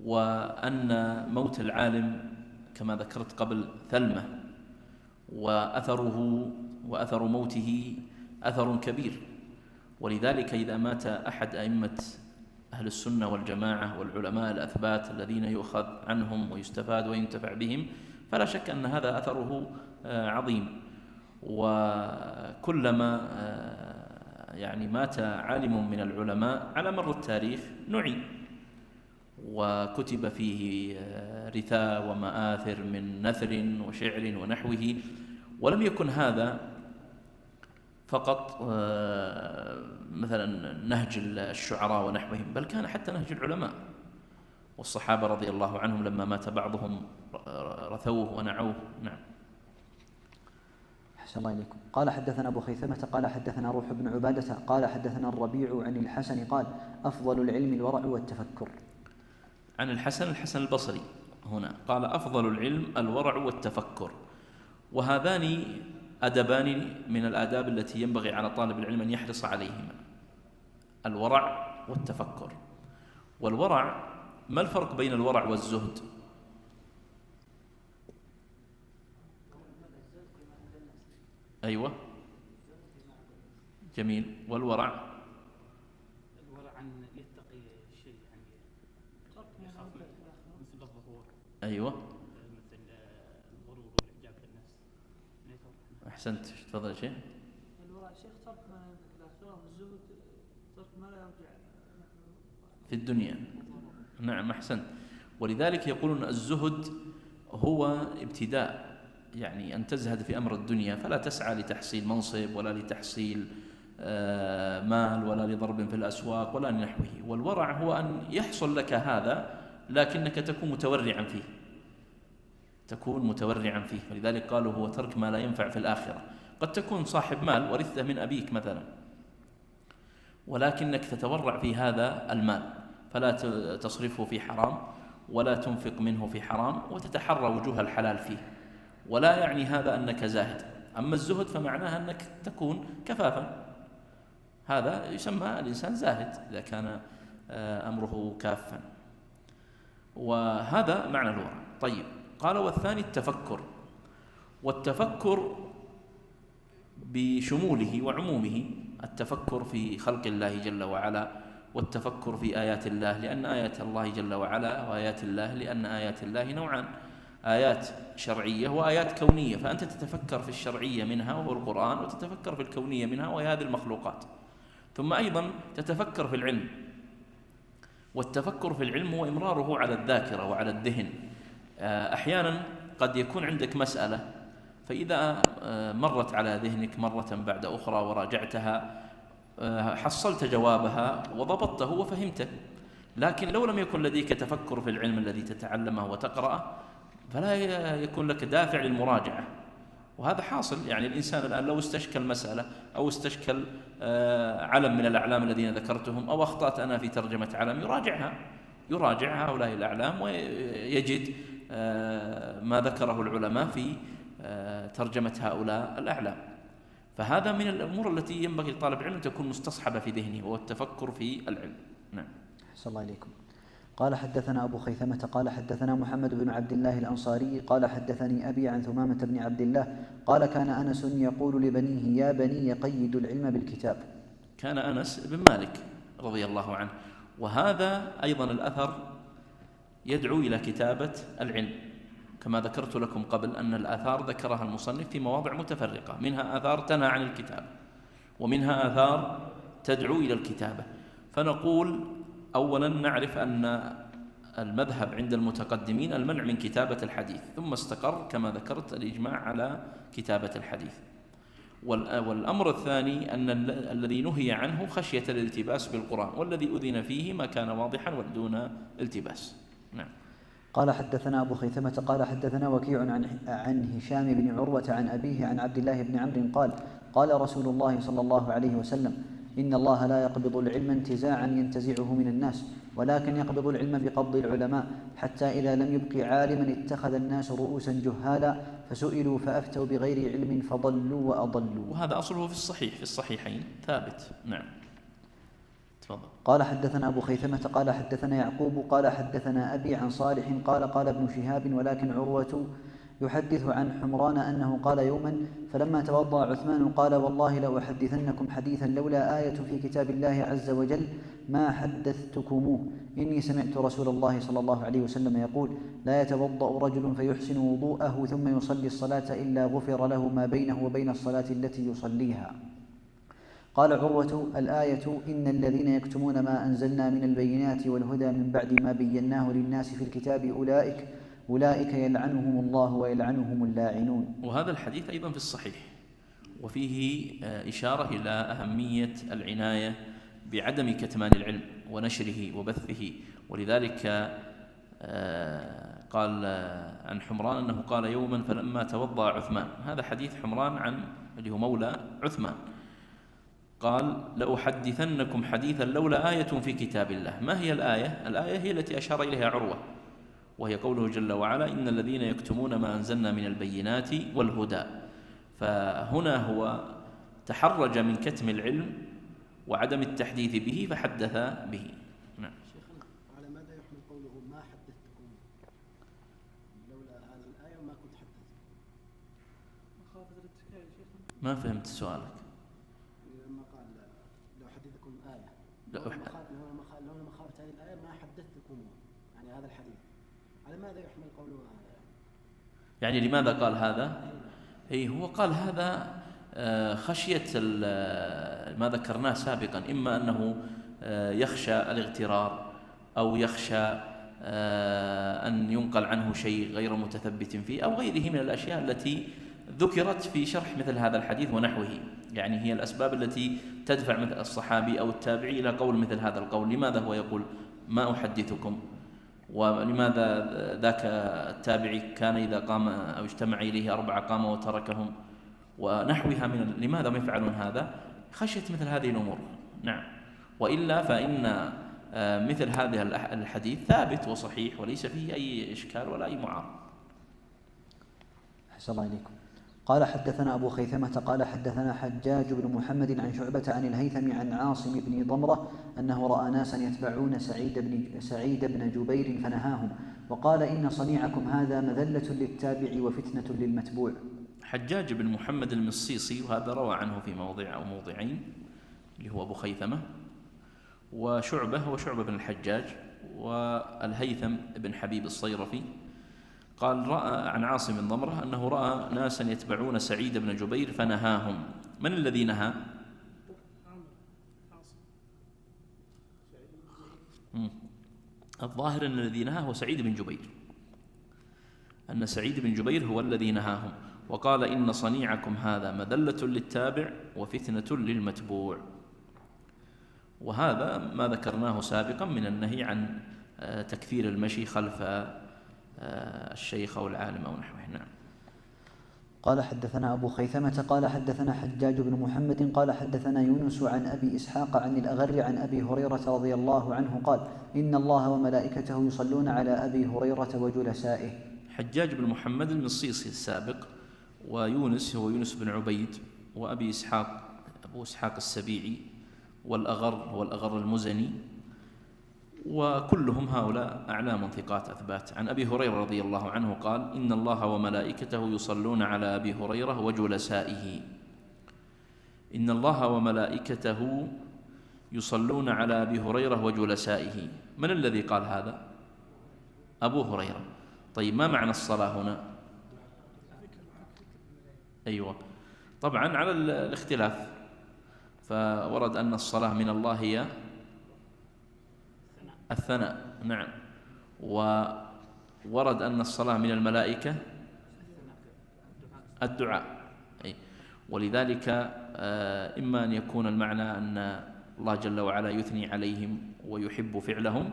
وأن موت العالم كما ذكرت قبل ثلمة، وأثر موته أثر كبير. ولذلك إذا مات أحد أئمة أهل السنة والجماعة والعلماء الأثبات الذين يؤخذ عنهم ويستفاد وينتفع بهم فلا شك أن هذا أثره عظيم. وكلما يعني مات عالم من العلماء على مر التاريخ نعي وكتب فيه رثاء ومآثر من نثر وشعر ونحوه. ولم يكن هذا فقط مثلا نهج الشعراء ونحوهم، بل كان حتى نهج العلماء والصحابة رضي الله عنهم لما مات بعضهم رثوه ونعوه. نعم. أحسن الله إليكم. قال حدثنا أبو خيثمة قال حدثنا روح بن عبادة قال حدثنا الربيع عن الحسن قال أفضل العلم الورع والتفكر. عن الحسن البصري هنا قال أفضل العلم الورع والتفكر، وهذان أدبان من الآداب التي ينبغي على طالب العلم أن يحرص عليهما، الورع والتفكر. والورع، ما الفرق بين الورع والزهد؟ أيوة جميل. والورع أن يتقي الشيء، يعني مثل الظهور، أيوة مثل الغرور والإعجاب بالنفس. أحسنت. تفضل شيء. الورع شيخ ترك ما لا، والزهد ترك ما لا يرجع في الدنيا. نعم أحسنت. ولذلك يقولون الزهد هو ابتداء، يعني أن تزهد في أمر الدنيا، فلا تسعى لتحصيل منصب ولا لتحصيل مال ولا لضرب في الأسواق ولا لنحوه. والورع هو أن يحصل لك هذا لكنك تكون متورعا فيه، تكون متورعا فيه. ولذلك قالوا هو ترك ما لا ينفع في الآخرة. قد تكون صاحب مال ورثته من أبيك مثلا، ولكنك تتورع في هذا المال، فلا تصرفه في حرام ولا تنفق منه في حرام، وتتحرى وجوه الحلال فيه. ولا يعني هذا أنك زاهد. أما الزهد فمعناها أنك تكون كفافا، هذا يسمى الإنسان زاهد إذا كان أمره كافا، وهذا معنى الورع. طيب، قال والثاني التفكر. والتفكر بشموله وعمومه، التفكر في خلق الله جل وعلا، والتفكر في آيات الله، لأن آيات الله جل وعلا وآيات الله، لأن آيات الله نوعان: آيات شرعية وآيات كونية. فأنت تتفكر في الشرعية منها وهو القرآن، وتتفكر في الكونية منها وهي هذه المخلوقات. ثم أيضا تتفكر في العلم، والتفكر في العلم هو إمراره على الذاكرة وعلى الذهن. أحيانا قد يكون عندك مسألة، فإذا مرت على ذهنك مرة بعد أخرى وراجعتها حصلت جوابها وضبطته وفهمته. لكن لو لم يكن لديك تفكر في العلم الذي تتعلمه وتقرأه فلا يكون لك دافع للمراجعة. وهذا حاصل. يعني الإنسان الآن لو استشكل مسألة أو استشكل علم من الأعلام الذين ذكرتهم، أو أخطأت أنا في ترجمة علم، يراجع هؤلاء الأعلام ويجد ما ذكره العلماء في ترجمة هؤلاء الأعلام. فهذا من الأمور التي ينبغي لطالب العلم أن تكون مستصحبة في ذهنه، وهو التفكر في العلم. نعم. أحسن الله إليكم. قال حدثنا أبو خيثمة قال حدثنا محمد بن عبد الله الأنصاري قال حدثني أبي عن ثمامة بن عبد الله قال كان أنس يقول لبنيه: يا بني قيدوا العلم بالكتاب. كان أنس بن مالك رضي الله عنه. وهذا أيضا الأثر يدعو إلى كتابة العلم، كما ذكرت لكم قبل أن الآثار ذكرها المصنف في مواضع متفرقة، منها آثار تنهى عن الكتاب، ومنها آثار تدعو إلى الكتابة. فنقول أولا نعرف أن المذهب عند المتقدمين المنع من كتابة الحديث، ثم استقر كما ذكرت الإجماع على كتابة الحديث. والأمر الثاني أن الذي نهي عنه خشية الالتباس بالقرآن، والذي أذن فيه ما كان واضحا ودون التباس. نعم. قال حدثنا أبو خيثمة قال حدثنا وكيع عن هشام بن عروة عن أبيه عن عبد الله بن عمرو قال: قال رسول الله صلى الله عليه وسلم: إن الله لا يقبض العلم انتزاعا ينتزعه من الناس، ولكن يقبض العلم بقبض العلماء، حتى إذا لم يبق عالما اتخذ الناس رؤوسا جهالا فسئلوا فأفتوا بغير علم فضلوا وأضلوا. وهذا أصله في الصحيح، في الصحيحين ثابت. نعم. تفضل. قال حدثنا أبو خيثمة قال حدثنا يعقوب قال حدثنا أبي عن صالح قال قال ابن شهاب ولكن عروة يحدث عن حمران أنه قال يوما فلما توضأ عثمان قال: والله لأحدثنكم حديثا لولا آية في كتاب الله عز وجل ما حدثتكموه، إني سمعت رسول الله صلى الله عليه وسلم يقول: لا يتوضأ رجل فيحسن وضوءه ثم يصلي الصلاة إلا غفر له ما بينه وبين الصلاة التي يصليها. قال عروة: الآية: إن الذين يكتمون ما أنزلنا من البينات والهدى من بعد ما بيناه للناس في الكتاب أولئك يلعنهم الله ويلعنهم اللاعنون. وهذا الحديث أيضا في الصحيح، وفيه إشارة إلى أهمية العناية بعدم كتمان العلم ونشره وبثه. ولذلك قال عن حمران أنه قال يوما فلما توضأ عثمان، هذا حديث حمران عن اللي هو مولى عثمان، قال: لأحدثنكم حديثا لولا آية في كتاب الله. ما هي الآية؟ الآية هي التي أشار إليها عروة، وهي قوله جل وعلا: إن الذين يكتمون ما أنزلنا من البينات والهدى. فهنا هو تحرج من كتم العلم وعدم التحديث به فحدث به. نعم. شيخنا، على ماذا يحمل قوله ما حدثتكم؟ لولا هذه الآية ما كنت حدثت. مخافة الاتكال يا شيخنا. ما فهمت سؤالك. لما قال لو حدثكم آية، لولا مخافة هذه الآية ما حدثتكم، يعني هذا الحديث على ماذا يحمل قوله هذا؟ يعني لماذا قال هذا؟ هو قال هذا خشية ما ذكرناه سابقا، إما أنه يخشى الاغترار أو يخشى أن ينقل عنه شيء غير متثبت فيه أو غيره من الأشياء التي ذكرت في شرح مثل هذا الحديث ونحوه. يعني هي الأسباب التي تدفع مثل الصحابي أو التابعي إلى قول مثل هذا القول. لماذا هو يقول ما أحدثكم؟ ولماذا ذاك التابعي كان إذا قام أو اجتمع إليه 4 قام وتركهم ونحوها لماذا ما يفعلون هذا؟ خشية مثل هذه الأمور. نعم. وإلا فإن مثل هذا الحديث ثابت وصحيح وليس فيه أي إشكال ولا أي معارضة. أحسن الله إليكم. قال حدثنا أبو خيثمة قال حدثنا حجاج بن محمد عن شعبة عن الهيثم عن عاصم بن ضمرة أنه رأى ناسا يتبعون سعيد بن جبير فنهاهم وقال إن صنيعكم هذا مذلة للتابع وفتنة للمتبوع. حجاج بن محمد المصيصي، وهذا روى عنه في موضع أو موضعين، اللي هو أبو خيثمة، وشعبة هو شعبة بن الحجاج، والهيثم بن حبيب الصيرفي. قال رأى عن عاصم بن ضمرة أنه رأى ناسا يتبعون سعيد بن جبير فنهاهم. من الذي نهى؟ الظاهر أن الذي نهى هو سعيد بن جبير، أن سعيد بن جبير هو الذي نهاهم، وقال إن صنيعكم هذا مذلة للتابع وفتنة للمتبوع. وهذا ما ذكرناه سابقا من النهي عن تكثير المشي خلف الشيخ أو العالم أو نحوه. نعم. قال حدثنا أبو خيثمة قال حدثنا حجاج بن محمد قال حدثنا يونس عن أبي إسحاق عن الأغر عن أبي هريرة رضي الله عنه قال إن الله وملائكته يصلون على أبي هريرة وجلسائه. حجاج بن محمد المصيصي السابق، ويونس هو يونس بن عبيد، وأبي إسحاق أبو إسحاق السبيعي، والأغر هو الأغر المزني، وكلهم هؤلاء أعلام ثقات أثبات. عن أبي هريرة رضي الله عنه قال إن الله وملائكته يصلون على أبي هريرة وجلسائه. إن الله وملائكته يصلون على أبي هريرة وجلسائه. من الذي قال هذا؟ أبو هريرة. طيب ما معنى الصلاة هنا؟ أيوة طبعا على الاختلاف، فورد أن الصلاة من الله هي الثناء، نعم، وورد أن الصلاة من الملائكة الدعاء، ولذلك إما أن يكون المعنى أن الله جل وعلا يثني عليهم ويحب فعلهم،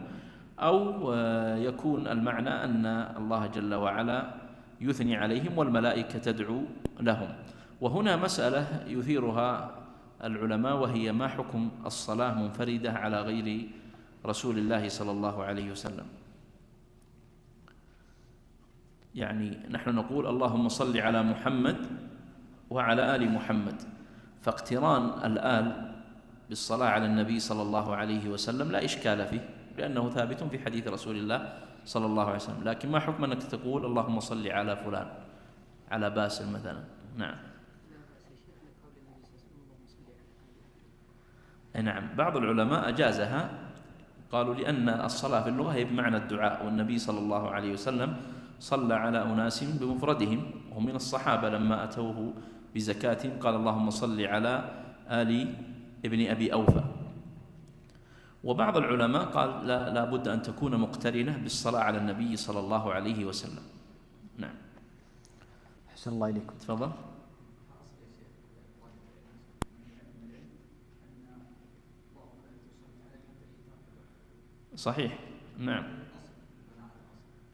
أو يكون المعنى أن الله جل وعلا يثني عليهم والملائكة تدعو لهم. وهنا مسألة يثيرها العلماء، وهي ما حكم الصلاة منفردة على غير رسول الله صلى الله عليه وسلم. يعني نحن نقول اللهم صل على محمد وعلى آل محمد، فاقتران الآل بالصلاة على النبي صلى الله عليه وسلم لا إشكال فيه، لأنه ثابت في حديث رسول الله صلى الله عليه وسلم. لكن ما حكم أنك تقول اللهم صل على فلان، على باسل مثلا؟ نعم. نعم، بعض العلماء أجازها، قالوا لأن الصلاة في اللغة هي بمعنى الدعاء، والنبي صلى الله عليه وسلم صلى على أناس بمفردهم وهم من الصحابة لما أتوه بزكاتهم قال اللهم صل على آل ابن أبي أوفى. وبعض العلماء قال لا بد أن تكون مقترنة بالصلاة على النبي صلى الله عليه وسلم. نعم. أحسن الله إليكم. تفضل. صحيح، نعم،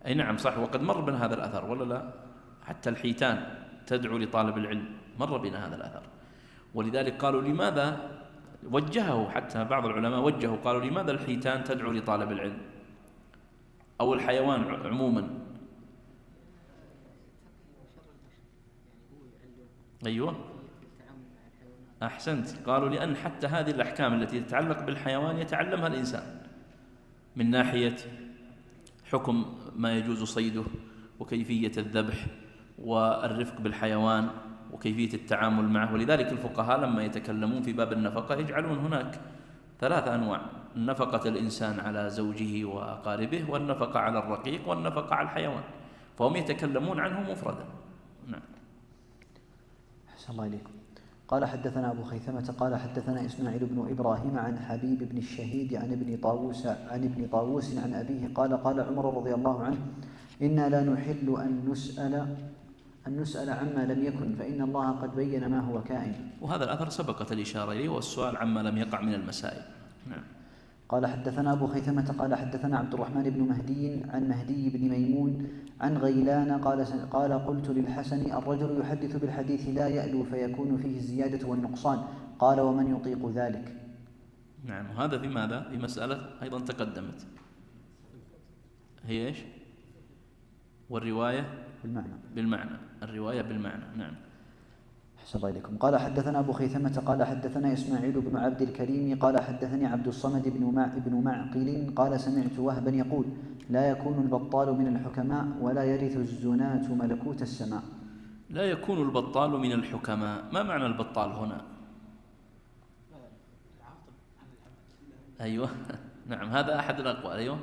أي نعم صح، وقد مر بنا هذا الأثر ولا لا؟ حتى الحيتان تدعو لطالب العلم، مر بنا هذا الأثر. ولذلك قالوا لماذا وجهه، حتى بعض العلماء وجهوا قالوا لماذا الحيتان تدعو لطالب العلم أو الحيوان عموما؟ أيوة أحسنت، قالوا لأن حتى هذه الأحكام التي تتعلق بالحيوان يتعلمها الإنسان، من ناحية حكم ما يجوز صيده وكيفية الذبح والرفق بالحيوان وكيفية التعامل معه. ولذلك الفقهاء لما يتكلمون في باب النفقة يجعلون هناك 3 أنواع: النفقة الإنسان على زوجه وأقاربه، والنفقة على الرقيق، والنفقة على الحيوان، فهم يتكلمون عنه مفردا. نعم. أحسن الله إليكم. قال حدثنا أبو خيثمة قال حدثنا إسماعيل بن إبراهيم عن حبيب بن الشهيد عن ابن طاووس عن أبيه قال قال عمر رضي الله عنه إنا لا نحل أن نسأل أن نسأل عما لم يكن فإن الله قد بين ما هو كائن. وهذا الأثر سبقت الإشارة إليه، والسؤال عما لم يقع من المسائل. نعم. قال حدثنا أبو خيثمة قال حدثنا عبد الرحمن بن مهدي عن مهدي بن ميمون عن غيلان قال قلت للحسن الرجل يحدث بالحديث لا يألو فيكون فيه الزيادة والنقصان، قال ومن يطيق ذلك؟ نعم. وهذا في ماذا؟ في مسألة أيضا تقدمت، هي إيش؟ والرواية بالمعنى. الرواية بالمعنى. نعم. أحسن الله إليكم. قال حدثنا أبو خيثمة قال حدثنا إسماعيل بن عبد الكريم قال حدثني عبد الصمد بن معقل قال سمعت وهبا يقول لا يكون البطال من الحكماء ولا يرث الزناة ملكوت السماء. لا يكون البطال من الحكماء، ما معنى البطال هنا؟ أيوة. نعم، هذا أحد الأقوال. أيوة.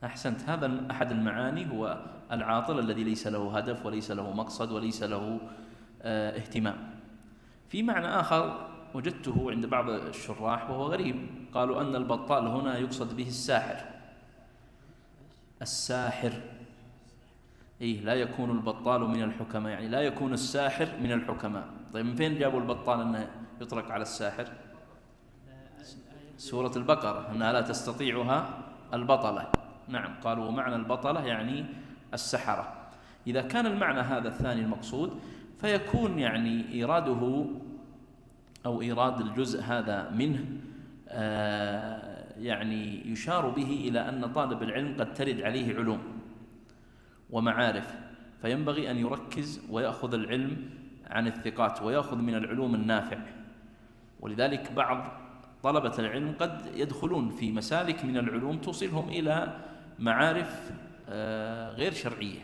أحسنت. هذا أحد المعاني، هو العاطل الذي ليس له هدف وليس له مقصد وليس له اهتمام. في معنى آخر وجدته عند بعض الشراح وهو غريب، قالوا أن البطال هنا يقصد به الساحر. لا يكون البطال من الحكماء، يعني لا يكون الساحر من الحكماء. طيب من فين جابوا البطال أنه يطلق على الساحر؟ سورة البقرة أنها لا تستطيعها البطلة. نعم، قالوا معنى البطلة يعني السحرة. إذا كان المعنى هذا الثاني المقصود فيكون يعني إيراده أو إيراد الجزء هذا منه يعني يشار به إلى أن طالب العلم قد ترد عليه علوم ومعارف، فينبغي أن يركز ويأخذ العلم عن الثقات ويأخذ من العلوم النافع. ولذلك بعض طلبة العلم قد يدخلون في مسالك من العلوم توصلهم إلى معارف غير شرعية،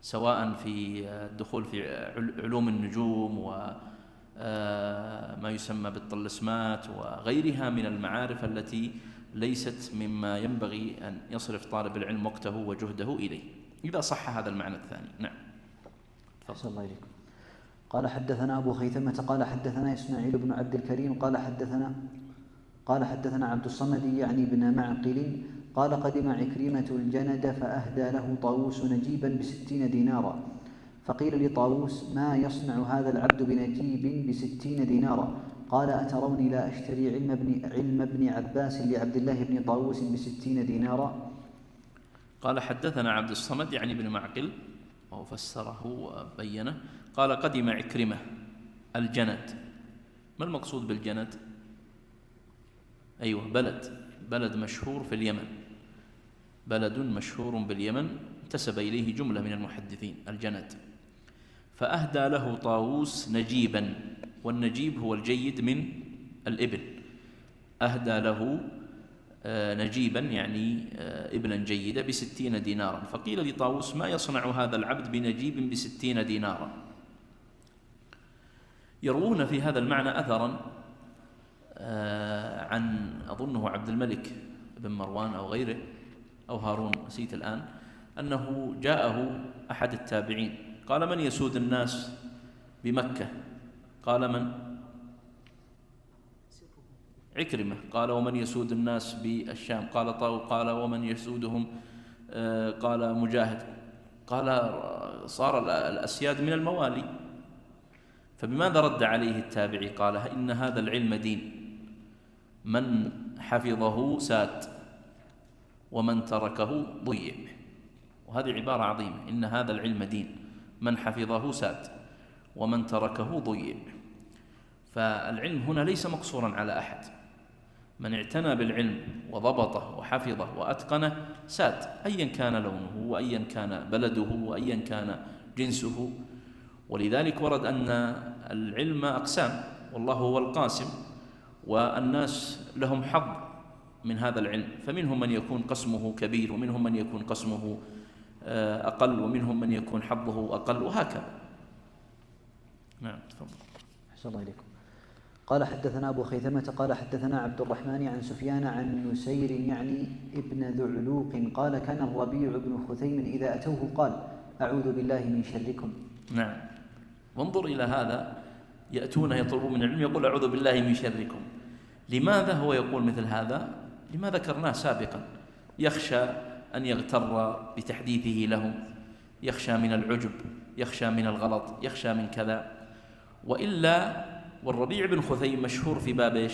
سواء في الدخول في علوم النجوم وما يسمى بالطلسمات وغيرها من المعارف التي ليست مما ينبغي أن يصرف طالب العلم وقته وجهده إليه، إذا صح هذا المعنى الثاني. نعم. أحسن الله إليكم. قال حدثنا أبو خيثمة قال حدثنا إسماعيل بن عبد الكريم قال حدثنا عبد الصمد يعني بن معقل قال قدم عكرمة الجند فأهدى له طاووس نجيبا ب60 دينارا، فقيل لطاووس ما يصنع هذا العبد بنجيب ب60 دينارا؟ قال أتروني لا أشتري علم ابن عباس لعبد الله بن طاووس ب60 دينارا؟ قال حدثنا عبد الصمد يعني بن معقل، وهو فسره وبينه. قال قدم عكرمة الجند. ما المقصود بالجند؟ أيوة، بلد مشهور في اليمن، بلد مشهور باليمن انتسب إليه جملة من المحدثين، الجند. فأهدى له طاووس نجيبا، والنجيب هو الجيد من الإبل. أهدى له نجيبا يعني إبلا جيدة ب60 دينارا، فقيل لطاووس ما يصنع هذا العبد بنجيب ب60 دينارا؟ يروون في هذا المعنى أثرا عن أظنه عبد الملك بن مروان أو غيره أو هارون، نسيت الآن، أنه جاءه أحد التابعين قال من يسود الناس بمكة؟ قال من؟ عكرمة. قال ومن يسود الناس بالشام؟ قال ومن يسودهم؟ قال مجاهد. قال صار الأسياد من الموالي. فبماذا رد عليه التابعي؟ قال إن هذا العلم دين، من حفظه ساد ومن تركه ضيع. وهذه عبارة عظيمة، إن هذا العلم دين، من حفظه ساد ومن تركه ضيع. فالعلم هنا ليس مقصورا على أحد، من اعتنى بالعلم وضبطه وحفظه وأتقنه ساد، أيا كان لونه وأيا كان بلده وأيا كان جنسه. ولذلك ورد أن العلم أقسام، والله هو القاسم، والناس لهم حظ من هذا العلم، فمنهم من يكون قسمه كبير ومنهم من يكون قسمه أقل ومنهم من يكون حظه أقل، وهكذا. نعم، تفضل. أحسن الله إليكم. قال حدثنا أبو خيثمة قال حدثنا عبد الرحمن عن سفيان عن نسير يعني ابن ذعلوق قال كان الربيع بن خثيم إذا أتوه قال أعوذ بالله من شركم. نعم، وانظر إلى هذا، يأتون يطلبون من العلم يقول أعوذ بالله من شركم. لماذا هو يقول مثل هذا؟ لما ذكرناه سابقا، يخشى أن يغتر بتحديثه له، يخشى من العجب، يخشى من الغلط، يخشى من كذا. وإلا والربيع بن خثيم مشهور في باب إيش؟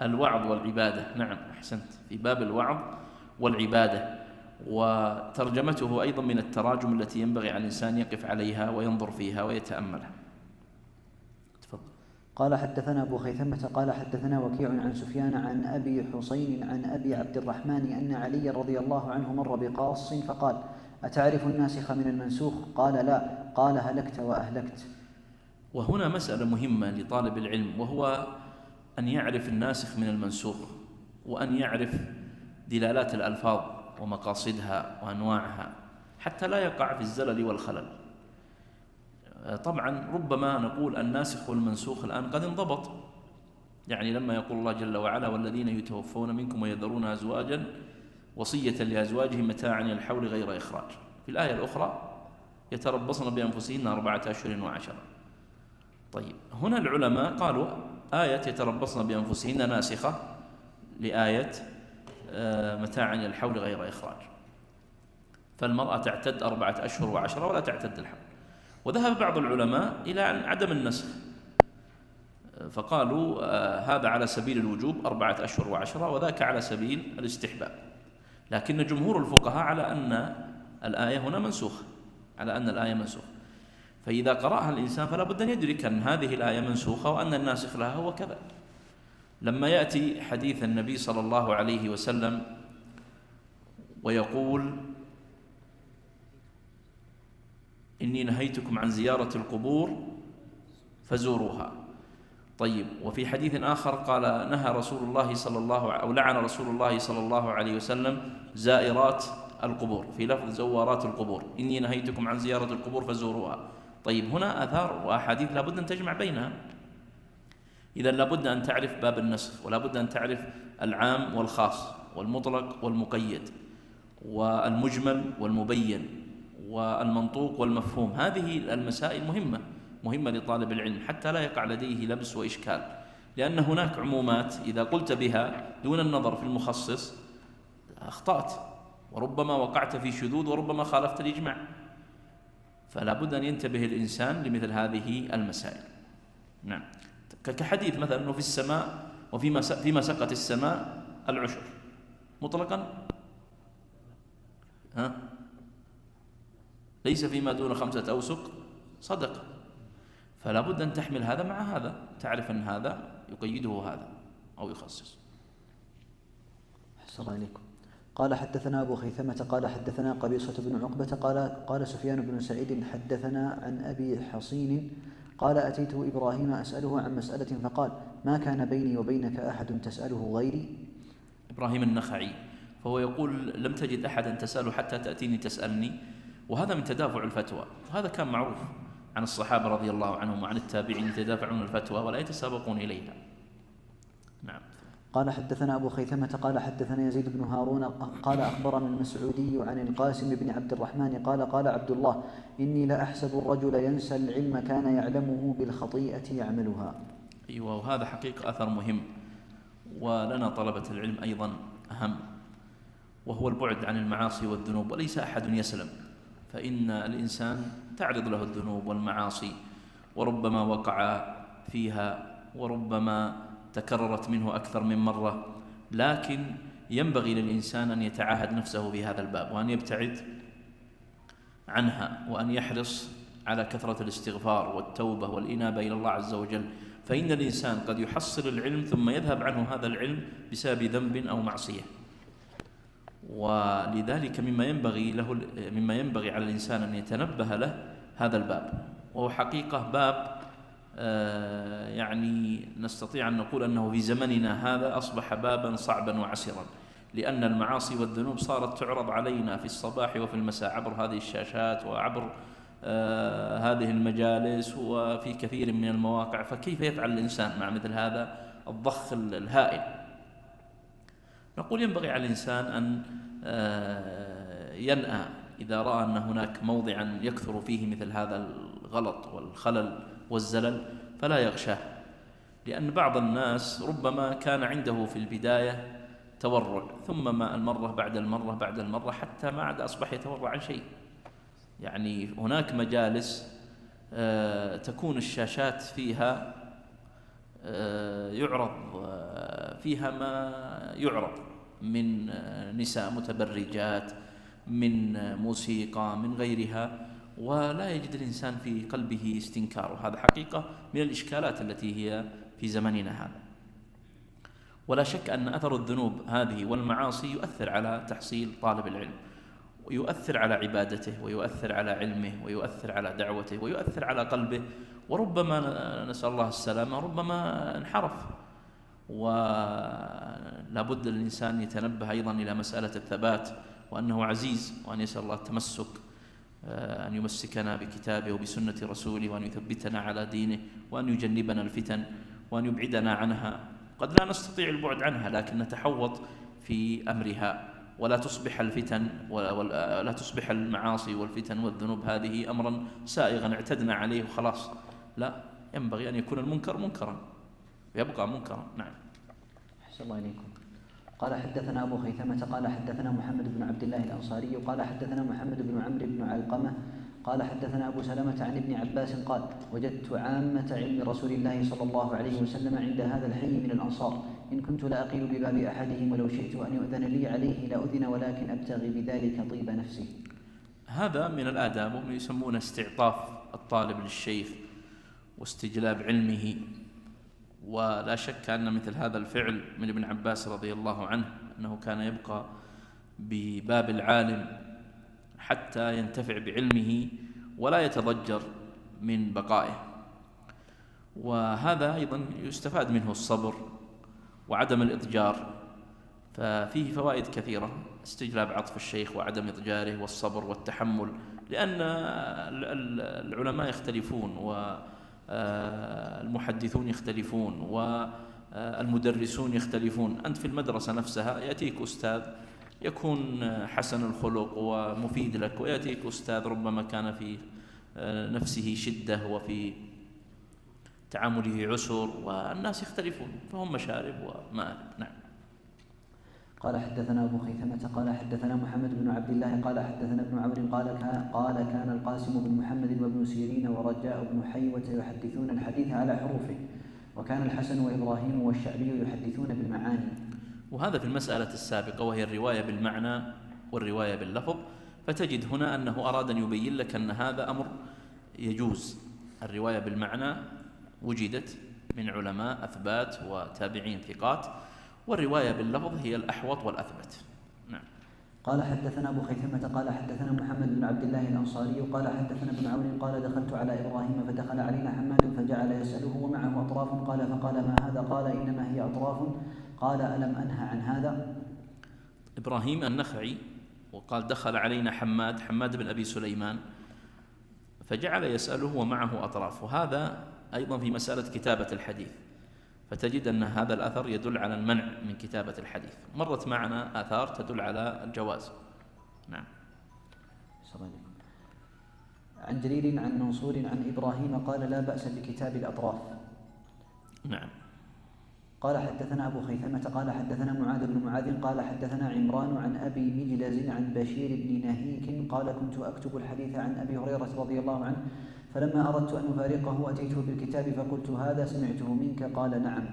الوعظ والعبادة. نعم أحسنت، في باب الوعظ والعبادة. وترجمته أيضا من التراجم التي ينبغي على الإنسان يقف عليها وينظر فيها ويتأملها. تفضل. قال حدثنا أبو خيثمة قال حدثنا وكيع عن سفيان عن أبي حسين عن أبي عبد الرحمن أن علي رضي الله عنه مر بقاص فقال: أتعرف الناسخ من المنسوخ؟ قال: لا. قال: هلكت وأهلكت. وهنا مسألة مهمة لطالب العلم، وهو أن يعرف الناسخ من المنسوخ، وأن يعرف دلالات الألفاظ ومقاصدها وأنواعها حتى لا يقع في الزلل والخلل. طبعا ربما نقول الناسخ والمنسوخ الآن قد انضبط، يعني لما يقول الله جل وعلا: والذين يتوفون منكم ويذرون أزواجا وصية لأزواجهم متاعا إلى الحول غير إخراج. في الآية الأخرى: يتربصن بأنفسهن 4 أشهر وعشرة. طيب، هنا العلماء قالوا آية يتربصن بأنفسهن ناسخة لآية متاعا إلى الحول غير إخراج، فالمرأة تعتد 4 أشهر وعشرة ولا تعتد الحول. وذهب بعض العلماء إلى عدم النسخ، فقالوا هذا على سبيل الوجوب 4 أشهر وعشرة، وذاك على سبيل الاستحباب. لكن جمهور الفقهاء على أن الآية هنا منسوخة، على أن الآية منسوخة. فإذا قرأها الإنسان فلا بد أن يدرك أن هذه الآية منسوخة وأن الناسخ لها هو كذا. لما يأتي حديث النبي صلى الله عليه وسلم ويقول: إني نهيتكم عن زيارة القبور فزوروها. طيب، وفي حديث آخر قال: نهى رسول الله صلى الله أو لعن رسول الله صلى الله عليه وسلم زائرات القبور، في لفظ زوارات القبور، إني نهيتكم عن زيارة القبور فزوروها. طيب، هنا آثار وأحاديث لابد أن تجمع بينها. إذا لابد أن تعرف باب النسخ، ولابد أن تعرف العام والخاص والمطلق والمقيد والمجمل والمبين والمنطوق والمفهوم. هذه المسائل مهمة لطالب العلم حتى لا يقع لديه لبس وإشكال، لأن هناك عمومات إذا قلت بها دون النظر في المخصص أخطأت، وربما وقعت في شذوذ، وربما خالفت الإجماع. فلا بد أن ينتبه الإنسان لمثل هذه المسائل. نعم، كحديث مثلا أنه في السماء وفيما سقت السماء العشر مطلقا، ليس فيما دون 5 أوسق صدقة. فلا بد أن تحمل هذا مع هذا، تعرف أن هذا يقيده هذا أو يخصص. أحسن الله إليكم. قال حدثنا أبو خيثمة قال حدثنا قبيصة بن عقبة قال سفيان بن سعيد حدثنا عن أبي حصين قال: أتيت إبراهيم أسأله عن مسألة فقال: ما كان بيني وبينك أحد تسأله غيري. إبراهيم النخعي، فهو يقول: لم تجد أحدا تسأله حتى تأتيني تسألني. وهذا من تدافع الفتوى، وهذا كان معروف عن الصحابة رضي الله عنهم وعن التابعين، يتدافعون الفتوى ولا يتسابقون إليها. نعم. قال حدثنا أبو خيثمة قال حدثنا يزيد بن هارون قال أخبرنا المسعودي عن القاسم بن عبد الرحمن قال عبد الله: إني لأحسب الرجل ينسى العلم كان يعلمه بالخطيئة يعملها. أيوة، وهذا حقيقة أثر مهم، ولنا طلبة العلم أيضا أهم، وهو البعد عن المعاصي والذنوب. وليس أحد يسلم، فإن الإنسان تعرض له الذنوب والمعاصي، وربما وقع فيها، وربما تكررت منه أكثر من مرة. لكن ينبغي للإنسان أن يتعاهد نفسه في هذا الباب، وأن يبتعد عنها، وأن يحرص على كثرة الاستغفار والتوبة والإنابة إلى الله عز وجل. فإن الإنسان قد يحصل العلم ثم يذهب عنه هذا العلم بسبب ذنب أو معصية. ولذلك مما ينبغي على الإنسان أن يتنبه له هذا الباب، وهو حقيقة باب يعني نستطيع أن نقول أنه في زمننا هذا أصبح بابا صعبا وعسرا، لأن المعاصي والذنوب صارت تعرض علينا في الصباح وفي المساء عبر هذه الشاشات وعبر هذه المجالس وفي كثير من المواقع. فكيف يفعل الإنسان مع مثل هذا الضخ الهائل؟ نقول ينبغي على الإنسان أن ينأى إذا رأى أن هناك موضعا يكثر فيه مثل هذا الغلط والخلل والزلل، فلا يغشاه، لأن بعض الناس ربما كان عنده في البداية تورع، ثم ما المرة بعد المرة بعد المرة حتى ما عاد أصبح يتورع عن شيء. يعني هناك مجالس تكون الشاشات فيها يعرض فيها ما يعرض من نساء متبرجات، من موسيقى، من غيرها، ولا يجد الإنسان في قلبه استنكار، وهذا حقيقة من الإشكالات التي هي في زمننا هذا. ولا شك أن أثر الذنوب هذه والمعاصي يؤثر على تحصيل طالب العلم، ويؤثر على عبادته، ويؤثر على علمه، ويؤثر على دعوته، ويؤثر على قلبه، وربما نسأل الله السلامة ربما انحرف. ولا بد الإنسان يتنبه أيضا إلى مسألة الثبات، وأنه عزيز، وأن يسأل الله التمسك، أن يمسكنا بكتابه وبسنة رسوله، وأن يثبتنا على دينه، وأن يجنبنا الفتن، وأن يبعدنا عنها. قد لا نستطيع البعد عنها، لكن نتحوط في أمرها، ولا تصبح الفتن ولا تصبح المعاصي والفتن والذنوب هذه أمرا سائغا اعتدنا عليه وخلاص. لا، ينبغي أن يكون المنكر منكرا ويبقى منكرا. نعم. أحسن الله إليكم. قال حدثنا أبو خيثمة قال حدثنا محمد بن عبد الله الأنصاري قال حدثنا محمد بن عمرو بن علقمة قال حدثنا أبو سلمة عن ابن عباس قال وجدت عامة علم رسول الله صلى الله عليه وسلم عند هذا الحي من الأنصار، إن كنت لأقيل بباب أحدهم ولو شئت أن يؤذن لي عليه لأذن، ولكن أبتغي بذلك طيب نفسي. هذا من الآداب، وهم يسمون استعطاف الطالب للشيخ واستجلاب علمه. ولا شك أن مثل هذا الفعل من ابن عباس رضي الله عنه، أنه كان يبقى بباب العالم حتى ينتفع بعلمه ولا يتضجر من بقائه. وهذا أيضا يستفاد منه الصبر وعدم الإضجار، ففيه فوائد كثيرة: استجلاب عطف الشيخ وعدم إضجاره والصبر والتحمل، لأن العلماء يختلفون، والمحدثون يختلفون، والمدرسون يختلفون. أنت في المدرسة نفسها يأتيك أستاذ يكون حسن الخلق ومفيد لك، ويأتيك أستاذ ربما كان في نفسه شدة وفي تعامله عسر، والناس يختلفون، فهم مشارب ومآرب. نعم. قال حدثنا أبو خيثمة قال حدثنا محمد بن عبد الله قال حدثنا ابن عمرو قال كان القاسم بن محمد وابن سيرين ورجاء بن حيوة يحدثون الحديث على حروفه، وكان الحسن وإبراهيم والشعبي يحدثون بالمعاني. وهذا في المسألة السابقة، وهي الرواية بالمعنى والرواية باللفظ. فتجد هنا أنه أراد أن يبين لك أن هذا أمر يجوز. الرواية بالمعنى وجدت من علماء أثبات وتابعين ثقات، والرواية باللفظ هي الأحوط والأثبت. نعم. قال حدثنا أبو خيثمة قال حدثنا محمد بن عبد الله الأنصاري قال حدثنا ابن عون قال دخلت على إبراهيم فدخل علينا حماد فجعل يسأله ومعه أطراف، قال فقال ما هذا؟ قال إنما هي أطراف. قال ألم أنهى عن هذا؟ إبراهيم النخعي، وقال دخل علينا حماد بن أبي سليمان فجعل يسأله ومعه أطراف. وهذا أيضا في مسألة كتابة الحديث، فتجد أن هذا الأثر يدل على المنع من كتابة الحديث. مرت معنا آثار تدل على الجواز. نعم. عن جرير عن منصور عن إبراهيم قال لا بأس بكتاب الأطراف. نعم. قال حدثنا أبو خيثمة قال حدثنا معاذ بن معاذ قال حدثنا عمران عن أبي مجلز عن بشير بن نهيك قال كنت أكتب الحديث عن أبي هريرة رضي الله عنه، فلما أردت أن أفارقه أتيته بالكتاب فقلت هذا سمعته منك؟ قال نعم.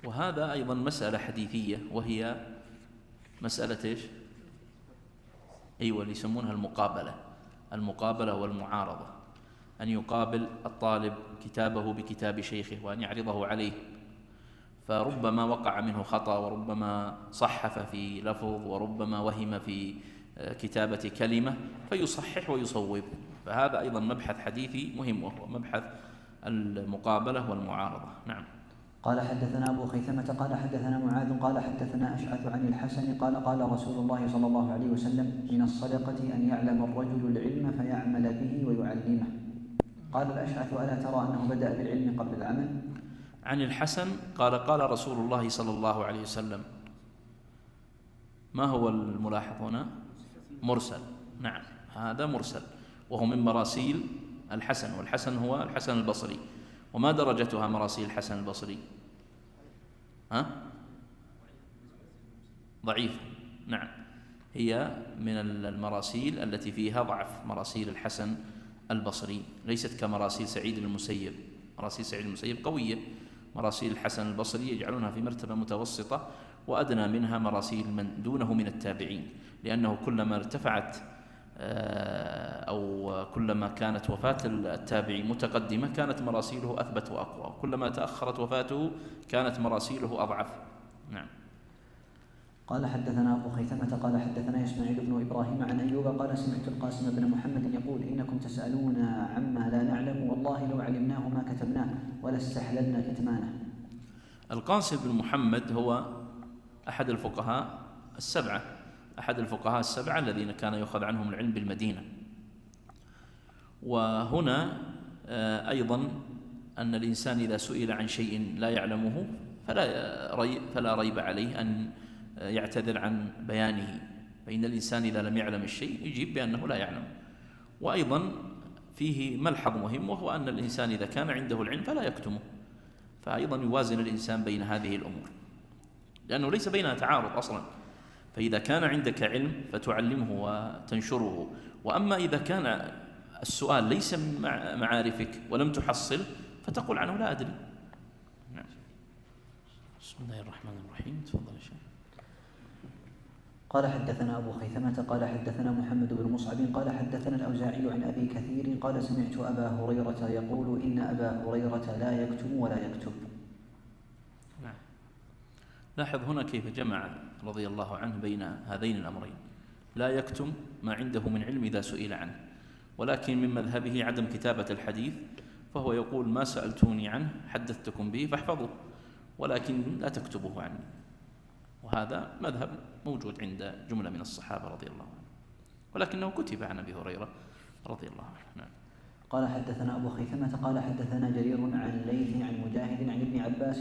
وهذا أيضا مسألة حديثية، وهي مسألة إيش؟ أيوة، اللي يسمونها المقابلة والمعارضة، أن يقابل الطالب كتابه بكتاب شيخه وأن يعرضه عليه، فربما وقع منه خطأ، وربما صحف في لفظ، وربما وهم في كتابة كلمة، فيصحح ويصوب. فهذا أيضا مبحث حديثي مهم، وهو مبحث المقابلة والمعارضة. نعم. قال حدثنا أبو خيثمة قال حدثنا معاذ قال حدثنا أشعث عن الحسن قال قال رسول الله صلى الله عليه وسلم من الصدقة أن يعلم الرجل العلم فيعمل به ويعلمه. قال الأشعث ألا ترى أنه بدأ بالعلم قبل العمل؟ عن الحسن قال قال رسول الله صلى الله عليه وسلم. ما هو الملاحظ هنا؟ مرسل. نعم، هذا مرسل، وهو من مراسيل الحسن، والحسن هو الحسن البصري، وما درجتها مراسيل الحسن البصري؟ ضعيفة. نعم، هي من المراسيل التي فيها ضعف، مراسيل الحسن البصري، ليست كمراسيل سعيد المسيب. مراسيل سعيد المسيب قوية، مراسيل الحسن البصري يجعلونها في مرتبة متوسطة، وأدنى منها مراسيل من دونه من التابعين، لأنه كلما ارتفعت أو كلما كانت وفاة التابعي متقدمة كانت مراسيله أثبت وأقوى، كلما تأخرت وفاته كانت مراسيله أضعف. نعم. قال حدثنا أبو خيثمة قال حدثنا إسماعيل بن إبراهيم عن أيوب قال سمعت القاسم بن محمد يقول إنكم تسألون عما لا نعلم والله لو علمناه ما كتبناه ولا استحللنا كتمانه. القاسم بن محمد هو أحد الفقهاء السبعة، أحد الفقهاء السبعة الذين كان يؤخذ عنهم العلم بالمدينة. وهنا أيضا أن الإنسان إذا سئل عن شيء لا يعلمه فلا ريب عليه أن يعتذر عن بيانه، فإن الإنسان إذا لم يعلم الشيء يجيب بأنه لا يعلم. وأيضا فيه ملحظ مهم، وهو أن الإنسان إذا كان عنده العلم فلا يكتمه، فأيضا يوازن الإنسان بين هذه الأمور، لأنه ليس بينها تعارض أصلا. فإذا كان عندك علم فتعلمه وتنشره، وأما إذا كان السؤال ليس من معارفك ولم تحصل فتقول عنه لا أدري. نعم. بسم الله الرحمن الرحيم. تفضل يا شيخ. قال حدثنا أبو خيثمة قال حدثنا محمد بن مصعب قال حدثنا الأوزاعي عن أبي كثير قال سمعت أبا هريرة يقول إن أبا هريرة لا يكتم ولا يكتب. نعم. لاحظ هنا كيف جمع رضي الله عنه بين هذين الأمرين، لا يكتم ما عنده من علم إذا سئل عنه، ولكن من مذهبه عدم كتابة الحديث، فهو يقول ما سألتوني عنه حدثتكم به فاحفظوه، ولكن لا تكتبوه عني. وهذا مذهب موجود عند جملة من الصحابة رضي الله عنهم، ولكنه كتب عن أبي هريرة رضي الله عنه. نعم. قال حدثنا أبو خيثمة قال حدثنا جرير عن ليث عن مجاهد عن ابن عباس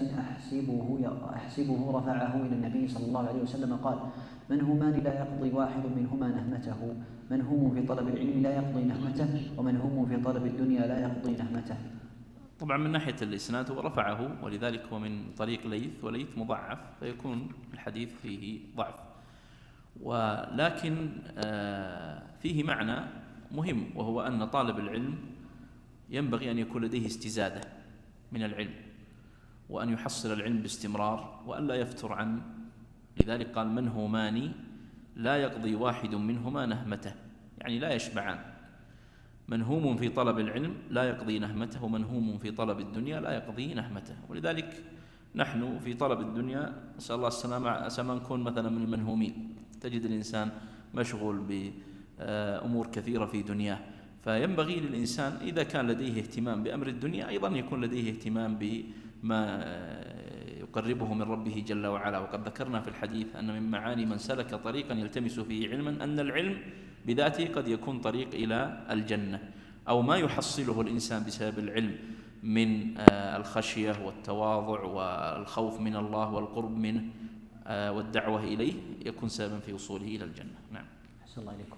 أحسبه رفعه إلى النبي صلى الله عليه وسلم قال من همان لا يقضي واحد منهما نهمته، من هم في طلب العلم لا يقضي نهمته، ومن هم في طلب الدنيا لا يقضي نهمته. طبعا من ناحية الإسناد هو رفعه، ولذلك هو من طريق ليث، وليث مضعف فيكون الحديث فيه ضعف، ولكن فيه معنى مهم، وهو أن طالب العلم ينبغي أن يكون لديه استزادة من العلم، وأن يحصل العلم باستمرار، وأن لا يفتر عنه. لذلك قال من همان لا يقضي واحد منهما نهمته، يعني لا يشبعان. منهوم في طلب العلم لا يقضي نهمته، ومنهوم في طلب الدنيا لا يقضي نهمته. ولذلك نحن في طلب الدنيا نسأل الله السلامة، عسى ما نكون مثلا من المنهومين. تجد الإنسان مشغول بأمور كثيرة في دنياه، فينبغي للإنسان إذا كان لديه اهتمام بأمر الدنيا أيضا يكون لديه اهتمام بما يقربه من ربه جل وعلا. وقد ذكرنا في الحديث أن من معاني من سلك طريقا يلتمس فيه علما أن العلم بذاته قد يكون طريق إلى الجنة، أو ما يحصله الإنسان بسبب العلم من الخشية والتواضع والخوف من الله والقرب منه والدعوة إليه يكون سببا في وصوله إلى الجنة. نعم. أحسن الله إليكم.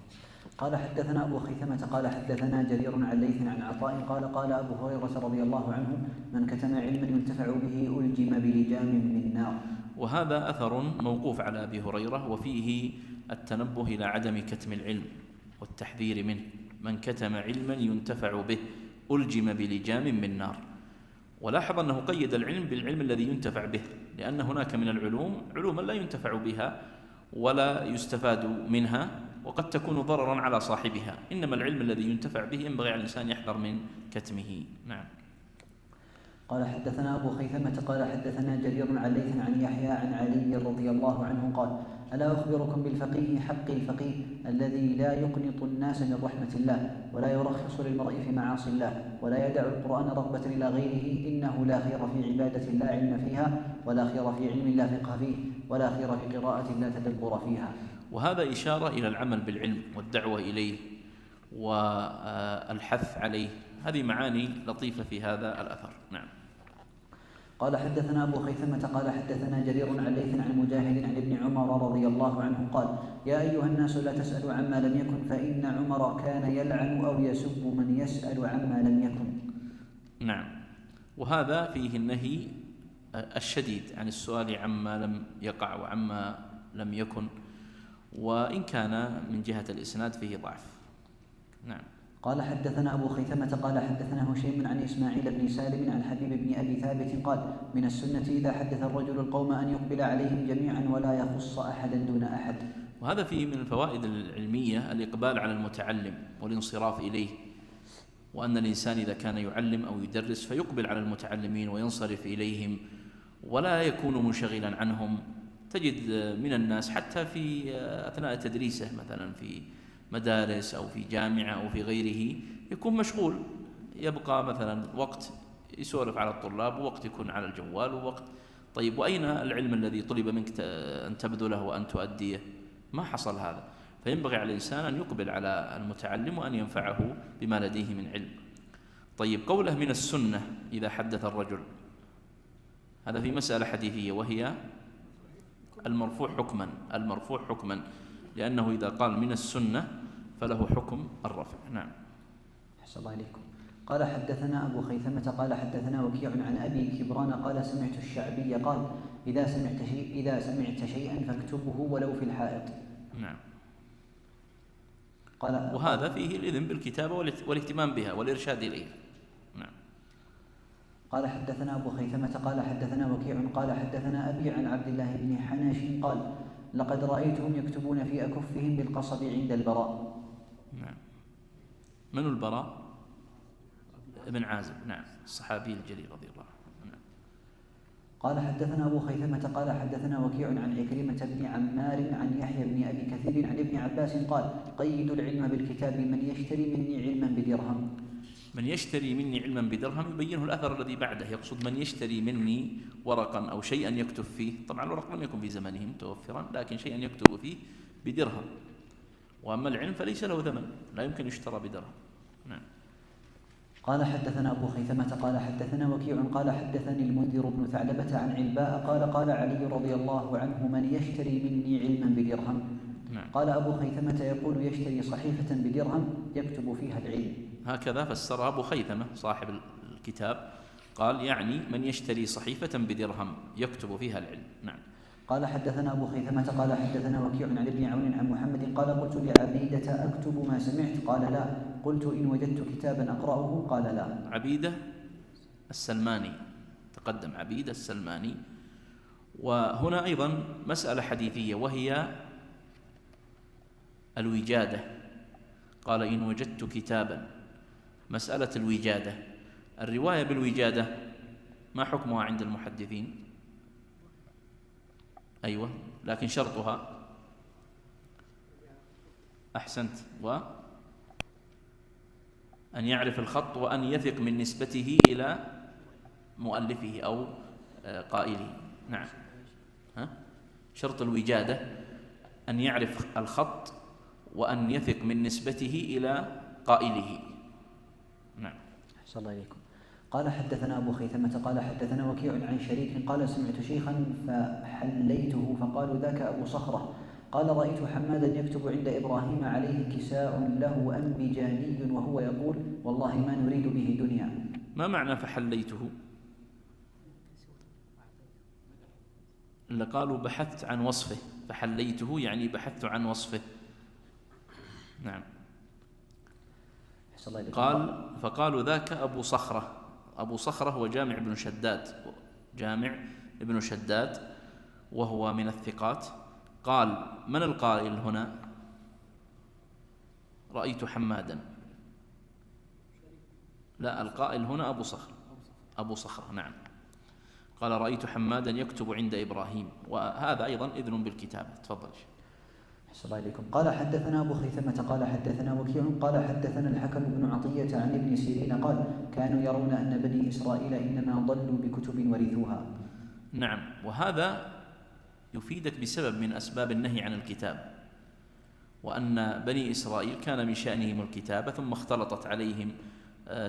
قال حدثنا أبو خيثمة قال حدثنا جرير عن ليث عن عطاء قال أبو هريرة رضي الله عنه من كتم علما ينتفع به ألجم بلجام من نار. وهذا أثر موقوف على أبي هريرة، وفيه التنبه إلى عدم كتم العلم والتحذير منه. من كتم علما ينتفع به ألجم بلجام من نار. ولاحظ أنه قيد العلم بالعلم الذي ينتفع به، لأن هناك من العلوم علوما لا ينتفع بها ولا يستفاد منها، وقد تكون ضررا على صاحبها. إنما العلم الذي ينتفع به ينبغي على الإنسان يحذر من كتمه. نعم. قال حدثنا أبو خيثمة قال حدثنا جرير عن ليث عن يحيى عن علي رضي الله عنه قال ألا أخبركم بالفقيه حق الفقيه الذي لا يقنط الناس من رحمة الله ولا يرخص للمرء في معاصي الله ولا يدع القرآن رغبة إلى غيره، إنه لا خير في عبادة لا علم فيها ولا خير في علم لا فقه فيه ولا خير في قراءة لا تدبر فيها. وهذا إشارة إلى العمل بالعلم والدعوة إليه والحث عليه. هذه معاني لطيفة في هذا الأثر. نعم. قال حدثنا أبو خيثمة قال حدثنا جرير عن ليث عن مجاهد عن ابن عمر رضي الله عنه قال يا أيها الناس لا تسألوا عما لم يكن فإن عمر كان يلعن أو يسب من يسأل عما لم يكن. نعم. وهذا فيه النهي الشديد عن السؤال عما لم يقع وعما لم يكن، وإن كان من جهة الإسناد فيه ضعف. نعم. قال حدثنا أبو خيثمة قال حدثنا هشيم عن إسماعيل بن سالم عن حبيب بن أبي ثابت قال من السنة إذا حدث الرجل القوم أن يقبل عليهم جميعا ولا يخص أحدا دون أحد. وهذا فيه من الفوائد العلمية الإقبال على المتعلم والانصراف إليه، وأن الإنسان إذا كان يعلم أو يدرس فيقبل على المتعلمين وينصرف إليهم ولا يكون منشغلا عنهم. تجد من الناس حتى في أثناء تدريسه مثلا في مدارس أو في جامعة أو في غيره يكون مشغول، يبقى مثلا وقت يسولف على الطلاب ووقت يكون على الجوال ووقت. طيب وأين العلم الذي طلب منك أن تبذله وأن تؤديه؟ ما حصل هذا. فينبغي على الإنسان أن يقبل على المتعلم وأن ينفعه بما لديه من علم. طيب قوله من السنة إذا حدث الرجل، هذا في مسألة حديثية وهي المرفوع حكما، لأنه إذا قال من السنة فله حكم الرفع. نعم. أحسن الله إليكم. قال حدثنا أبو خيثمة قال حدثنا وكيع عن أبي كبران قال سمعت الشعبي قال إذا سمعت شيئا فاكتبه ولو في الحائط. نعم. قال وهذا فيه الإذن بالكتابة والاهتمام بها والإرشاد إليها. نعم. قال حدثنا أبو خيثمة قال حدثنا وكيع قال حدثنا أبي عن عبد الله بن حناش قال لقد رأيتهم يكتبون في أكفهم بالقصب عند البراء. نعم. من البراء؟ ابن عازب. نعم، الصحابي الجليل رضي الله عنه. نعم. قال حدثنا أبو خيثمة قال حدثنا وكيع عن عكرمة بن عمار عن يحيى بن أبي كثير عن ابن عباس قال قيدوا العلم بالكتاب من يشتري مني علما بدرهم. من يشتري مني علما بدرهم يبينه الأثر الذي بعده، يقصد من يشتري مني ورقا أو شيئا يكتب فيه. طبعا الورق لم يكن في زمانهم متوفرا، لكن شيئا يكتب فيه بدرهم. وأما العلم فليس له ثمن، لا يمكن يشترى بدرهم. نعم. قال حدثنا أبو خيثمة قال حدثنا وكيع قال حدثني المنذر بن ثعلبة عن علباء قال علي رضي الله عنه من يشتري مني علما بدرهم. نعم. قال أبو خيثمة يقول يشتري صحيفة بدرهم يكتب فيها العلم. هكذا فسر أبو خيثمة صاحب الكتاب، قال يعني من يشتري صحيفة بدرهم يكتب فيها العلم. نعم. قال حدثنا أبو خيثمة قال حدثنا وكيع عن ابن عون عن محمد قال قلت لعبيدة أكتب ما سمعت قال لا، قلت إن وجدت كتابا أقرأه قال لا. عبيدة السلماني، تقدم عبيدة السلماني. وهنا أيضا مسألة حديثية وهي الوجادة. قال إن وجدت كتابا، مسألة الوجادة، الرواية بالوجادة ما حكمها عند المحدثين؟ أيوة، لكن شرطها أحسنت، وأن يعرف الخط وأن يثق من نسبته إلى مؤلفه أو قائله. نعم. شرط الوجادة أن يعرف الخط وأن يثق من نسبته إلى قائله. نعم. أحسن الله إليكم. قال حدثنا أبو خيثمة قال حدثنا وكيع عن شريك قال سمعت شيخا فحليته فقالوا ذاك أبو صخرة قال رأيت حمادا يكتب عند إبراهيم عليه كساء له أنبجاني وهو يقول والله ما نريد به دنيا. ما معنى فحليته؟ اللي قالوا بحثت عن وصفه، فحليته يعني بحثت عن وصفه. نعم. قال فقالوا ذاك أبو صخرة. أبو صخرة هو جامع بن شداد وهو من الثقات. قال من القائل هنا؟ رأيت حمادا. لا، القائل هنا أبو صخرة. نعم. قال رأيت حمادا يكتب عند إبراهيم، وهذا أيضا إذن بالكتابة. تفضل. أحسن الله إليكم. قال حدثنا أبو خيثمة قال حدثنا وكيع قال حدثنا الحكم بن عطية عن ابن سيرين قال كانوا يرون أن بني إسرائيل إنما ضلوا بكتب ورثوها. نعم. وهذا يفيدك بسبب من أسباب النهي عن الكتاب، وأن بني إسرائيل كان من شأنهم الكتابة ثم اختلطت عليهم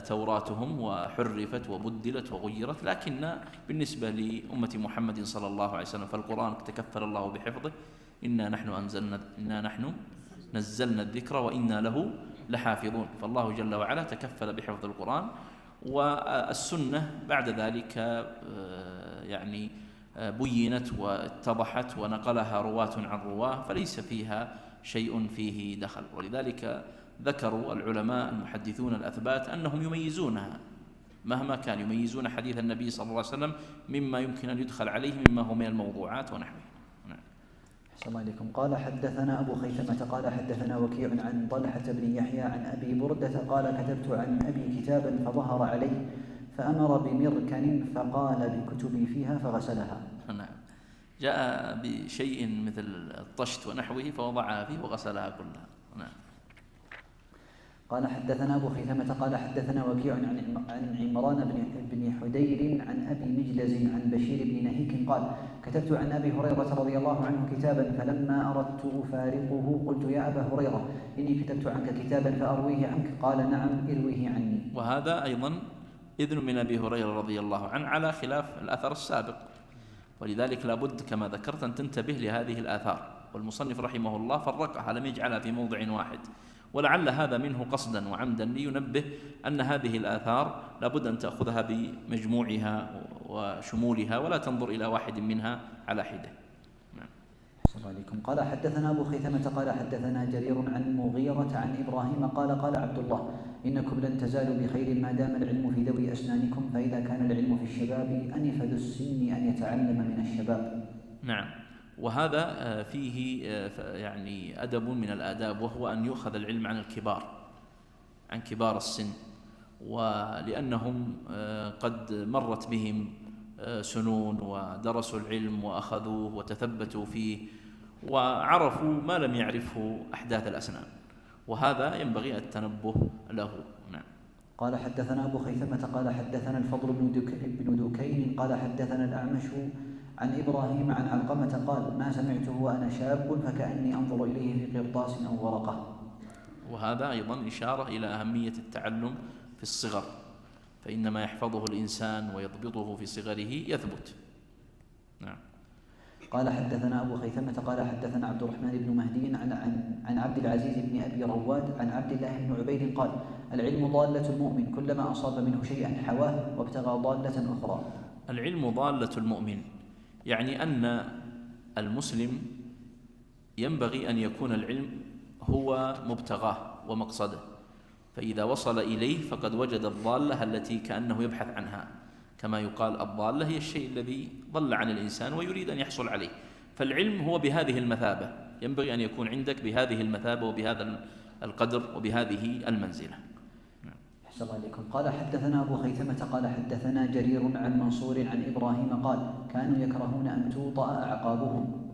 توراتهم وحرفت وبدلت وغيرت، لكن بالنسبة لأمة محمد صلى الله عليه وسلم فالقرآن تكفل الله بحفظه. إنا نحن نزلنا الذكر وإنا له لحافظون. فالله جل وعلا تكفل بحفظ القرآن والسنة بعد ذلك يعني بينت واتضحت ونقلها رواة عن رواة، فليس فيها شيء فيه دخل. ولذلك ذكروا العلماء المحدثون الأثبات أنهم يميزونها مهما كان، يميزون حديث النبي صلى الله عليه وسلم مما يمكن أن يدخل عليه مما هو من الموضوعات ونحوه. نعم. أحسن الله عليكم. قال حدثنا أبو خيثمة قال حدثنا وكيع عن طلحة بن يحيى عن أبي بردة قال كتبت عن أبي كتابا فظهر عليه فأمر بمركن فقال بكتبي فيها فغسلها. نعم. جاء بشيء مثل الطشت ونحوه فوضعها فيه وغسلها كلها. نعم. قال حدثنا أبو خيثمة قال حدثنا وكيع عن عمران بن حدير عن أبي مجلز عن بشير بن نهيك قال كتبت عن أبي هريرة رضي الله عنه كتابا فلما أردت أفارقه قلت يا أبا هريرة إني كتبت عنك كتابا فأرويه عنك قال نعم ارويه عني. وهذا أيضا إذن من أبي هريرة رضي الله عنه على خلاف الأثر السابق، ولذلك لابد كما ذكرت أن تنتبه لهذه الآثار، والمصنف رحمه الله فرقها لم يجعلها في موضع واحد، ولعل هذا منه قصدا وعمدا لينبه أن هذه الآثار لابد أن تأخذها بمجموعها وشمولها ولا تنظر إلى واحد منها على حدة. السلام عليكم. قال حدثنا أبو خيثمة قال حدثنا جرير عن مغيرة عن إبراهيم قال عبد الله إنكم لن تزالوا بخير ما دام العلم في ذوي أسنانكم، فإذا كان العلم في الشباب أنفذ السن أن يتعلم من الشباب. نعم. وهذا فيه يعني أدب من الآداب، وهو أن يؤخذ العلم عن الكبار، عن كبار السن، ولأنهم قد مرت بهم سنون ودرسوا العلم وأخذوه وتثبتوا فيه وعرفوا ما لم يعرفه أحداث الأسنان، وهذا ينبغي التنبه له. نعم. قال حدثنا أبو خيثمة قال حدثنا الفضل بن دكين قال حدثنا الأعمش عن إبراهيم عن علقمة قال ما سمعته وأنا شاب فكأني أنظر إليه في قرطاس أو ورقة. وهذا أيضا إشارة إلى أهمية التعلم في الصغر، فإنما يحفظه الإنسان ويضبطه في صغره يثبت. نعم. قال حدثنا أبو خيثمة قال حدثنا عبد الرحمن بن مهدي عن عبد العزيز بن أبي رواد عن عبد الله بن عبيد قال العلم ضالة المؤمن كلما أصاب منه شيئا حواه وابتغى ضالة أخرى. العلم ضالة المؤمن يعني أن المسلم ينبغي أن يكون العلم هو مبتغاه ومقصده، فإذا وصل إليه فقد وجد الضالة التي كأنه يبحث عنها، كما يقال الضالة هي الشيء الذي ضل عن الإنسان ويريد أن يحصل عليه، فالعلم هو بهذه المثابة، ينبغي أن يكون عندك بهذه المثابة وبهذا القدر وبهذه المنزلة. أحسن الله عليكم. قال حدثنا أبو خيثمة قال حدثنا جرير عن منصور عن إبراهيم قال كانوا يكرهون أن توطأ أعقابهم.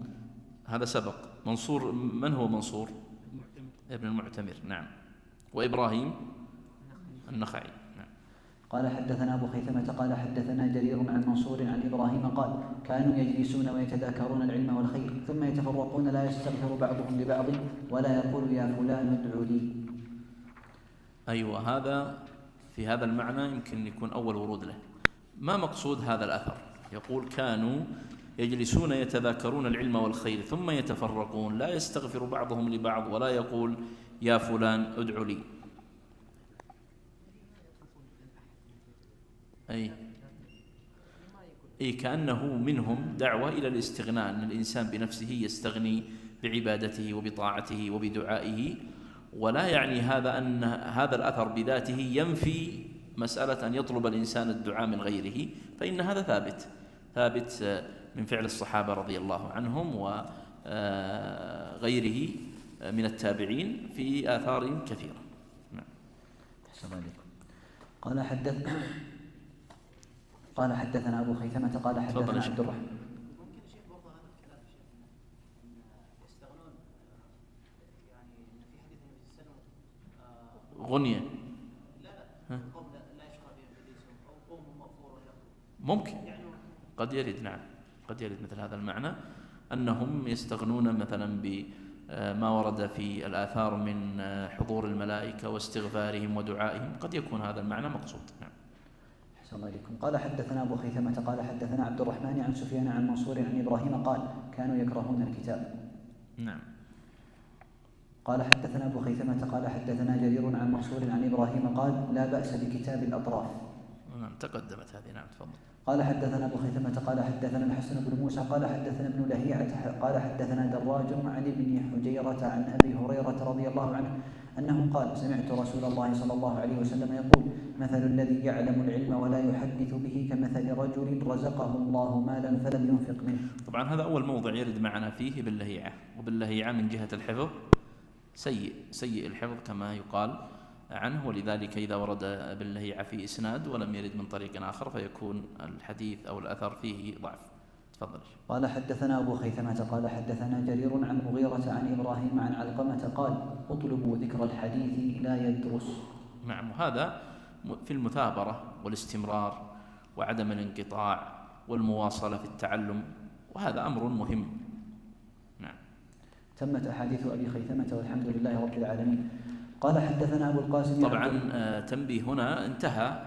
هذا سبق. منصور من هو منصور؟ ابن المعتمر. نعم. وإبراهيم النخعي. نعم. قال حدثنا أبو خيثمة قال حدثنا جرير عن منصور عن إبراهيم قال كانوا يجلسون ويتذاكرون العلم والخير ثم يتفرقون لا يستغفر بعضهم لبعض ولا يقول يا فلان ادعو لي. أيوة، هذا في هذا المعنى يمكن يكون أول ورود له. ما مقصود هذا الأثر؟ يقول كانوا يجلسون يتذاكرون العلم والخير ثم يتفرقون لا يستغفر بعضهم لبعض ولا يقول يا فلان ادعو لي. أي كأنه منهم دعوة إلى الاستغناء، أن الإنسان بنفسه يستغني بعبادته وبطاعته وبدعائه، ولا يعني هذا أن هذا الأثر بذاته ينفي مسألة أن يطلب الإنسان الدعاء من غيره، فإن هذا ثابت من فعل الصحابة رضي الله عنهم وغيره من التابعين في آثار كثيرة. نعم. قال حدثنا أبو خيثمة قال حدثنا عبد الرحمن. ممكن شيء برضه هذا الكلام شيخ إن يستغنون يعني إن في حديث النبي صلى الله عليه وسلم غنية لا قوم لا يشرع بهم حديثهم أو قوم مغفور لهم. ممكن قد يرد. نعم، قد يرد مثل هذا المعنى أنهم يستغنون مثلا بما ورد في الآثار من حضور الملائكة واستغفارهم ودعائهم، قد يكون هذا المعنى مقصود. نعم. أحسن الله عليكم. قال حدثنا أبو خيثمة قال حدثنا عبد الرحمن عن سفيان عن منصور عن إبراهيم قال كانوا يكرهون الكتاب. نعم. قال حدثنا أبو خيثمة قال حدثنا جرير عن منصور عن إبراهيم قال لا بأس بكتاب الأطراف. نعم تقدمت هذه. نعم تفضل. قال حدثنا أبو خيثمة قال حدثنا الحسن بن موسى قال حدثنا ابن لهيعة قال حدثنا دراج عن ابن حجيرة عن أبي هريرة رضي الله عنه أنه قال سمعت رسول الله صلى الله عليه وسلم يقول مثل الذي يعلم العلم ولا يحدث به كمثل رجل رزقه الله مالا فلم ينفق منه. طبعا هذا أول موضع يرد معنا فيه باللهيعة، وباللهيعة من جهة الحفظ سيء الحفظ كما يقال عنه، ولذلك إذا ورد باللهيعة في إسناد ولم يرد من طريق آخر فيكون الحديث أو الأثر فيه ضعف. تفضل. قال حدثنا أبو خيثمة قال حدثنا جرير عن مغيرة عن إبراهيم عن علقمة قال اطلبوا ذكر الحديث لا يدرس. نعم، وهذا في المثابرة والاستمرار وعدم الانقطاع والمواصلة في التعلم، وهذا أمر مهم. نعم. تمت أحاديث أبي خيثمة والحمد لله رب العالمين. قال حدثنا أبو القاسم. طبعا تنبيه هنا انتهى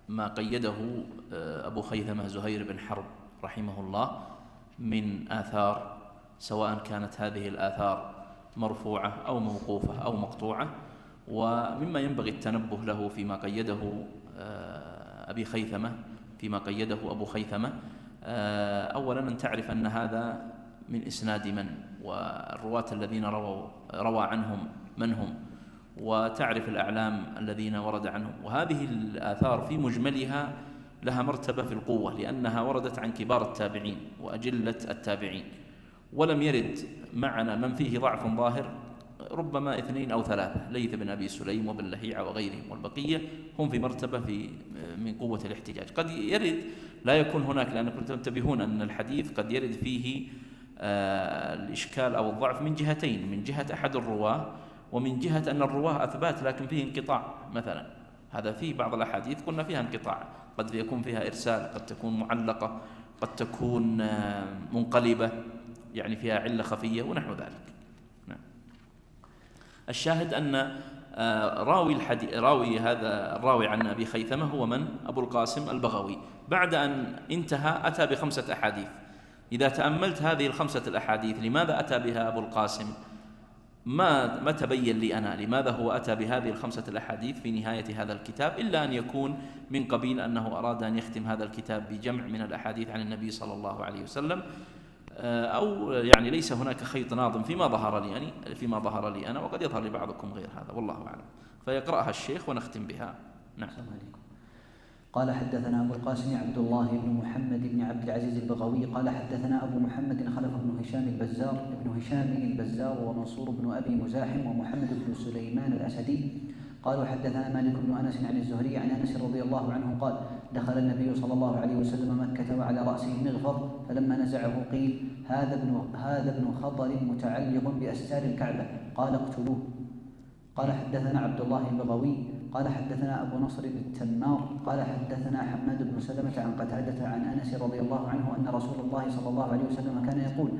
ما قيده أبو خيثمة زهير بن حرب رحمه الله من آثار، سواء كانت هذه الآثار مرفوعة أو موقوفة أو مقطوعة. ومما ينبغي التنبه له فيما قيده أبي خيثمة، فيما قيده أبو خيثمة، أولا أن تعرف أن هذا من إسناد من، والرواة الذين روى عنهم من هم، وتعرف الأعلام الذين ورد عنهم. وهذه الآثار في مجملها لها مرتبة في القوة، لأنها وردت عن كبار التابعين وأجلة التابعين، ولم يرد معنا من فيه ضعف ظاهر، ربما 2 أو 3، ليث بن أبي سليم وبن لهيعة وغيرهم، والبقية هم في مرتبة من قوة الاحتجاج. قد يرد لا يكون هناك، لأنكم تنتبهون أن الحديث قد يرد فيه الإشكال أو الضعف من جهتين، من جهة أحد الرواه، ومن جهة أن الرواه أثبات لكن فيه انقطاع مثلا. هذا فيه بعض الأحاديث قلنا فيها انقطاع، قد يكون فيها إرسال، قد تكون معلقة، قد تكون منقلبة، يعني فيها علة خفية ونحو ذلك. نعم. الشاهد أن الراوي عن أبي خيثمة هو من؟ أبو القاسم البغوي. بعد أن انتهى أتى ب5 أحاديث. إذا تأملت هذه ال5 الأحاديث لماذا أتى بها أبو القاسم؟ ما تبين لي أنا لماذا هو أتى بهذه ال5 الأحاديث في نهاية هذا الكتاب، إلا أن يكون من قبيل أنه أراد أن يختم هذا الكتاب بجمع من الأحاديث عن النبي صلى الله عليه وسلم، أو يعني ليس هناك خيط ناظم فيما ظهر لي أنا، وقد يظهر لبعضكم غير هذا والله أعلم. فيقرأها الشيخ ونختم بها. نعم. قال حدثنا أبو القاسم عبد الله بن محمد بن عبد العزيز البغوي قال حدثنا أبو محمد خلف بن هشام البزار ومنصور بن أبي مزاحم ومحمد بن سليمان الأسدي قالوا حدثنا مالك بن أنس عن الزهري عن أنس رضي الله عنه قال دخل النبي صلى الله عليه وسلم مكة وعلى رأسه مغفر، فلما نزعه قيل هذا ابن خضر متعلق بأستار الكعبة، قال اقتلوه. قال حدثنا عبد الله البغوي قال حدثنا أبو نصر بن التمار قال حدثنا حماد بن سلمة عن قتادة عن أنس رضي الله عنه أن رسول الله صلى الله عليه وسلم كان يقول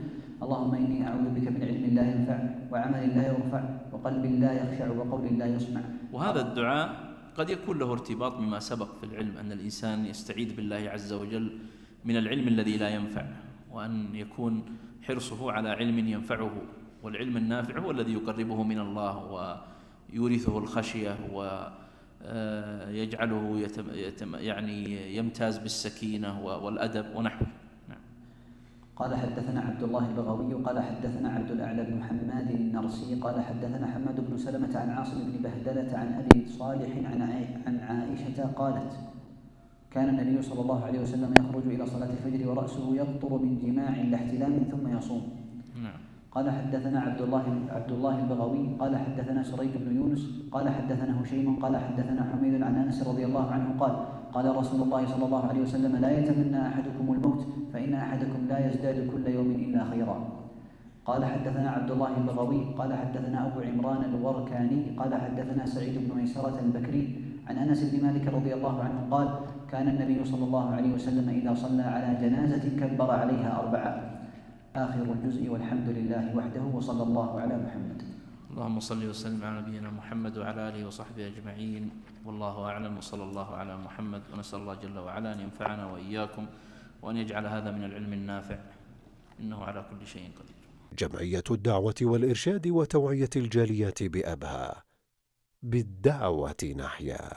اللهم إني أعوذ بك من علم لا ينفع وعمل لا يرفع وقلب لا يخشع وقول لا يسمع. وهذا الدعاء قد يكون له ارتباط بما سبق في العلم، أن الإنسان يستعيذ بالله عز وجل من العلم الذي لا ينفع، وأن يكون حرصه على علم ينفعه، والعلم النافع هو الذي يقربه من الله ويورثه الخشية ويجعله يعني يمتاز بالسكينة والأدب ونحوه. نعم. قال حدثنا عبد الله البغوي قال حدثنا عبد الأعلى بن حماد النرسي قال حدثنا حماد بن سلمة عن عاصم بن بهدلة عن أبي صالح عن عائشة قالت كان النبي صلى الله عليه وسلم يخرج إلى صلاة الفجر ورأسه يقطر من جماع لاحتلام ثم يصوم. نعم. قال حدثنا عبد الله البغوي قال حدثنا سريج بن يونس قال حدثنا هشيم قال حدثنا حميد عن أنس رضي الله عنه قال رسول الله صلى الله عليه وسلم لا يتمنى أحدكم الموت فإن أحدكم لا يزداد كل يوم إلا خيرا. قال حدثنا عبد الله البغوي قال حدثنا أبو عمران الوركاني قال حدثنا سعيد بن ميسرة البكري عن أنس بن مالك رضي الله عنه قال كان النبي صلى الله عليه وسلم إذا صلى على جنازة كبر عليها 4. آخر الجزء والحمد لله وحده وصلى الله على محمد. اللهم صل وسلم على نبينا محمد وعلى آله وصحبه أجمعين، والله أعلم، وصلى الله على محمد. ونسأل الله جل وعلا أن ينفعنا وإياكم وأن يجعل هذا من العلم النافع، إنه على كل شيء قدير. جمعية الدعوة والإرشاد وتوعية الجاليات بأبها، بالدعوة نحيا.